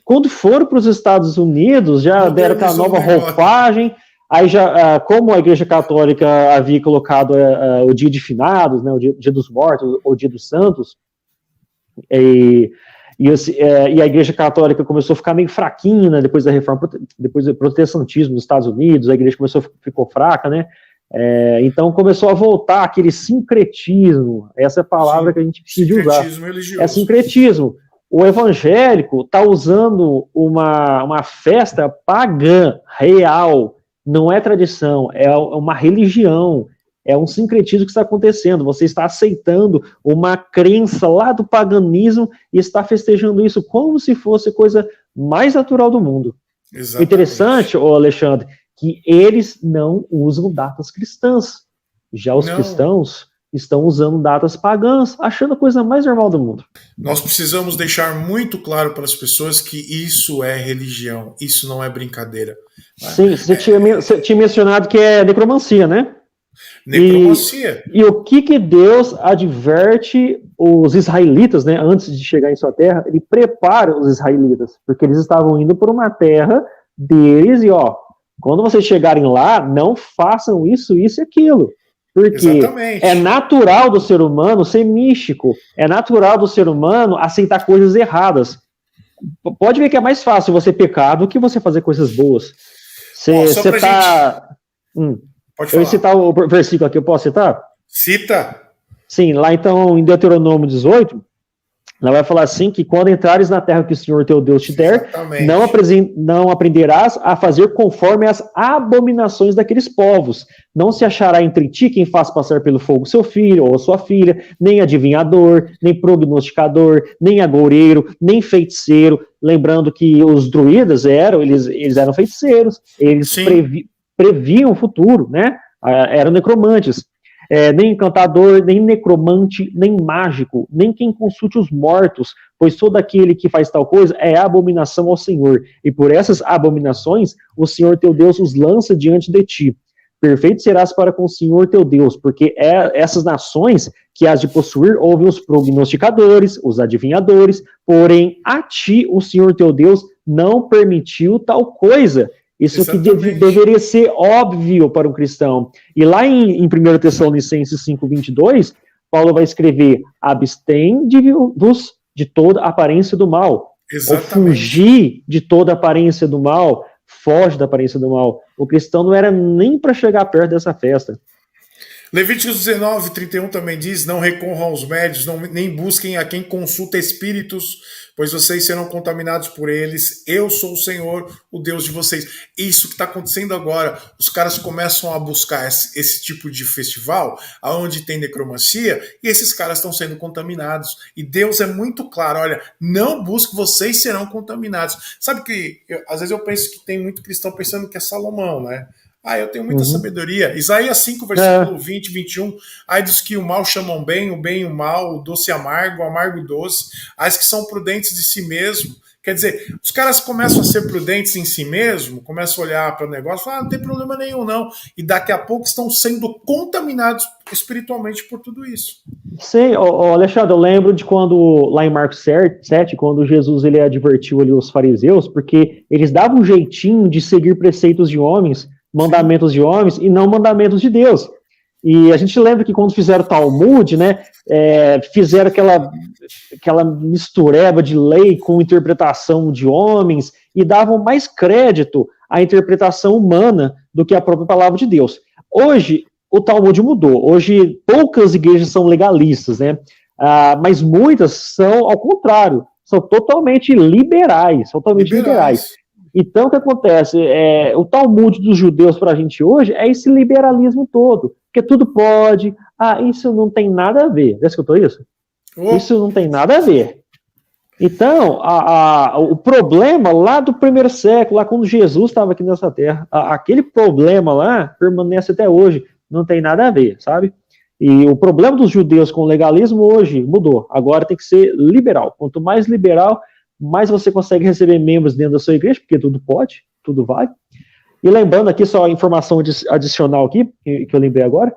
Quando foram para os Estados Unidos, já deram aquela nova roupagem. Aí já, como a Igreja Católica havia colocado o dia de finados, né, o dia dos mortos, o dia dos santos, e a Igreja Católica começou a ficar meio fraquinha, né, depois da reforma, depois do protestantismo nos Estados Unidos, a Igreja ficou fraca, né, então começou a voltar aquele sincretismo, essa é a palavra que a gente precisa de usar. Religioso. É sincretismo. O evangélico está usando uma festa pagã, real. Não é tradição, é uma religião, é um sincretismo que está acontecendo. Você está aceitando uma crença lá do paganismo e está festejando isso como se fosse a coisa mais natural do mundo. Exatamente. Interessante, Alexandre, que eles não usam datas cristãs. Já os cristãos estão usando datas pagãs, achando a coisa mais normal do mundo. Nós precisamos deixar muito claro para as pessoas que isso é religião, isso não é brincadeira. Sim, você tinha mencionado que é necromancia, né? Necromancia. E o que Deus adverte os israelitas, né, antes de chegar em sua terra, ele prepara os israelitas, porque eles estavam indo por uma terra deles e, quando vocês chegarem lá, não façam isso e aquilo. Porque é natural do ser humano ser místico, é natural do ser humano aceitar coisas erradas. Pode ver que é mais fácil você pecar do que você fazer coisas boas. Você tá... Pode falar. Eu vou citar o versículo aqui, eu posso citar? Cita. Sim, lá então em Deuteronômio 18, ela vai falar assim, que quando entrares na terra que o Senhor teu Deus te der, não aprenderás a fazer conforme as abominações daqueles povos. Não se achará entre ti quem faz passar pelo fogo seu filho ou sua filha, nem adivinhador, nem prognosticador, nem agoureiro, nem feiticeiro. Lembrando que os druidas eles eram feiticeiros, eles previam o futuro, né? Eram necromantes. Nem encantador, nem necromante, nem mágico, nem quem consulte os mortos, pois todo aquele que faz tal coisa é abominação ao Senhor, e por essas abominações o Senhor teu Deus os lança diante de ti. Perfeito serás para com o Senhor teu Deus, porque essas nações que has de possuir ouvem os prognosticadores, os adivinhadores, porém a ti o Senhor teu Deus não permitiu tal coisa. Isso Exatamente. Que deveria ser óbvio para um cristão. E lá em 1 Tessalonicenses 5:22, Paulo vai escrever: abstende-vos de toda aparência do mal. Exatamente. Ou fugir de toda aparência do mal, foge da aparência do mal. O cristão não era nem para chegar perto dessa festa. Levíticos 19:31 também diz: não recorram aos médios, nem busquem a quem consulta espíritos, pois vocês serão contaminados por eles. Eu sou o Senhor, o Deus de vocês. Isso que está acontecendo agora. Os caras começam a buscar esse tipo de festival, onde tem necromancia, e esses caras estão sendo contaminados. E Deus é muito claro: olha, não busque, vocês serão contaminados. Sabe que, às vezes eu penso que tem muito cristão pensando que é Salomão, né? Eu tenho muita sabedoria. Isaías 5, versículo 20, 21. Aí diz que o mal chamam bem o mal, o doce amargo, o amargo doce. As que são prudentes de si mesmo. Quer dizer, os caras começam a ser prudentes em si mesmo, começam a olhar para o negócio e falam: não tem problema nenhum, não. E daqui a pouco estão sendo contaminados espiritualmente por tudo isso. Sim, Alexandre, eu lembro de quando, lá em Marcos 7, quando Jesus ele advertiu ali os fariseus, porque eles davam um jeitinho de seguir preceitos de homens, mandamentos de homens e não mandamentos de Deus. E a gente lembra que quando fizeram o Talmud, né, fizeram aquela mistureba de lei com interpretação de homens e davam mais crédito à interpretação humana do que à própria palavra de Deus. Hoje, o Talmud mudou. Hoje, poucas igrejas são legalistas, né? Mas muitas são, ao contrário, são totalmente liberais. Totalmente liberais. Então, o que acontece? O Talmud dos judeus para a gente hoje é esse liberalismo todo, porque tudo pode. Isso não tem nada a ver. Já escutou isso? Isso não tem nada a ver. Então, o problema lá do primeiro século, lá quando Jesus estava aqui nessa terra, aquele problema lá permanece até hoje. Não tem nada a ver, sabe? E o problema dos judeus com o legalismo hoje mudou. Agora tem que ser liberal. Quanto mais liberal, mais você consegue receber membros dentro da sua igreja, porque tudo pode, tudo vai. E lembrando aqui, só informação adicional aqui, que eu lembrei agora,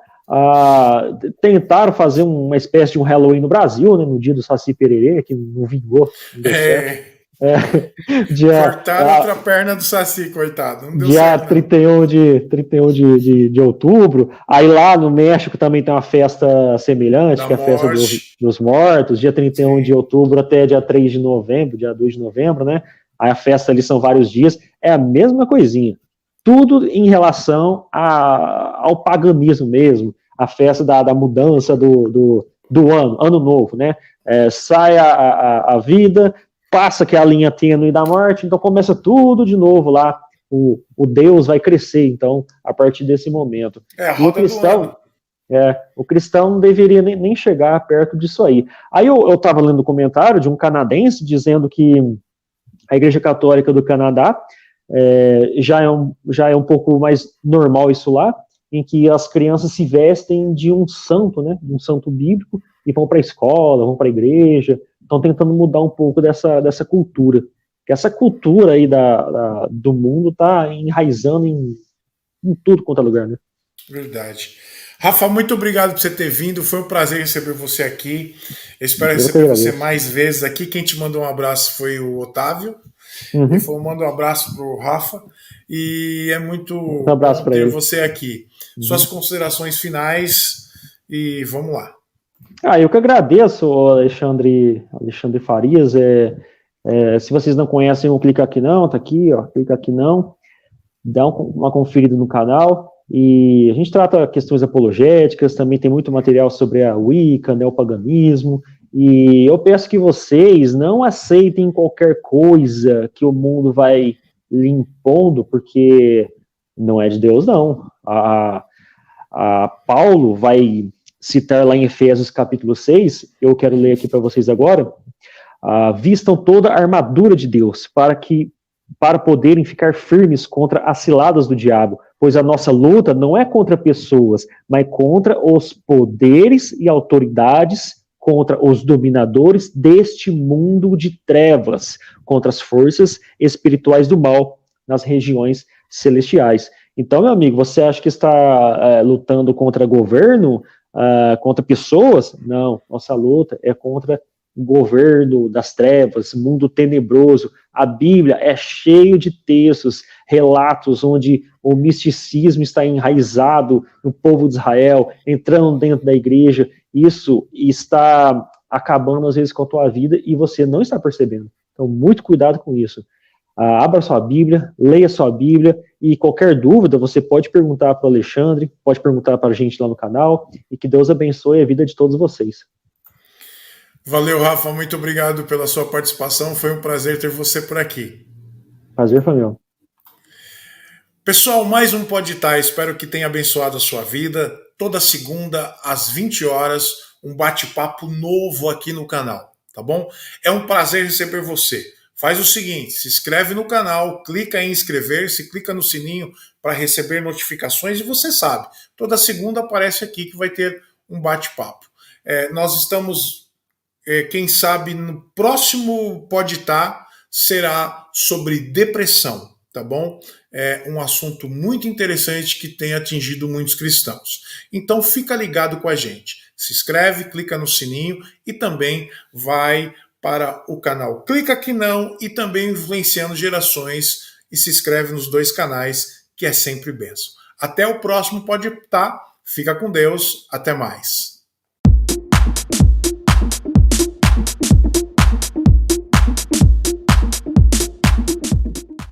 tentaram fazer uma espécie de um Halloween no Brasil, né, no dia do Saci Pererê, que não vingou, não deu certo. Cortaram outra perna do Saci, coitado. Não deu dia certo, 31 de outubro. Aí lá no México também tem uma festa semelhante, que é a festa dos mortos. Dia 31 Sim. de outubro até dia 3 de novembro, dia 2 de novembro, né? Aí a festa ali são vários dias. É a mesma coisinha. Tudo em relação ao paganismo mesmo. A festa da mudança do ano novo, né? Sai a vida, passa que é a linha tênue da morte, então começa tudo de novo lá, o Deus vai crescer, então, a partir desse momento. E o cristão não deveria nem chegar perto disso aí. Aí eu estava lendo um comentário de um canadense dizendo que a Igreja Católica do Canadá já é um pouco mais normal isso lá, em que as crianças se vestem de um santo, né, de um santo bíblico, e vão para a escola, vão para a igreja. Estão tentando mudar um pouco dessa cultura. Porque essa cultura aí do mundo está enraizando em tudo quanto é lugar, né? Verdade. Rafa, muito obrigado por você ter vindo. Foi um prazer receber você aqui. Eu espero receber você mais vezes aqui. Quem te mandou um abraço foi o Otávio. Ele falou: manda um abraço para o Rafa. E é muito bom ter você aqui. Suas considerações finais e vamos lá. Eu que agradeço, Alexandre Farias. Se vocês não conhecem, clica aqui não, tá aqui, ó, clica aqui não, dá uma conferida no canal. E a gente trata questões apologéticas, também tem muito material sobre a Wicca, neopaganismo, e eu peço que vocês não aceitem qualquer coisa que o mundo vai lhe impondo, porque não é de Deus, não. Paulo vai citar lá em Efésios capítulo 6, eu quero ler aqui para vocês agora, vistam toda a armadura de Deus, para poderem ficar firmes contra as ciladas do diabo, pois a nossa luta não é contra pessoas, mas contra os poderes e autoridades, contra os dominadores deste mundo de trevas, contra as forças espirituais do mal nas regiões celestiais. Então, meu amigo, você acha que está lutando contra governo, contra pessoas? Não, nossa luta é contra o governo das trevas, mundo tenebroso. A Bíblia é cheio de textos, relatos onde o misticismo está enraizado no povo de Israel, entrando dentro da igreja. Isso está acabando às vezes com a tua vida e você não está percebendo. Então, muito cuidado com isso. Abra sua Bíblia, leia sua Bíblia, e qualquer dúvida você pode perguntar para o Alexandre, pode perguntar para a gente lá no canal, e que Deus abençoe a vida de todos vocês. Valeu, Rafa, muito obrigado pela sua participação, foi um prazer ter você por aqui. Prazer foi meu. Pessoal, mais um Pode Tá, espero que tenha abençoado a sua vida. Toda segunda, às 20 horas, um bate-papo novo aqui no canal, tá bom? É um prazer receber você. Faz o seguinte, se inscreve no canal, clica em inscrever-se, clica no sininho para receber notificações e você sabe, toda segunda aparece aqui que vai ter um bate-papo. Nós estamos, quem sabe, no próximo Pode Tá será sobre depressão, tá bom? É um assunto muito interessante que tem atingido muitos cristãos. Então fica ligado com a gente. Se inscreve, clica no sininho e também vai para o canal Clica Aqui Não e também Influenciando Gerações e se inscreve nos dois canais, que é sempre bênção. Até o próximo Pode Tá. Fica com Deus, até mais.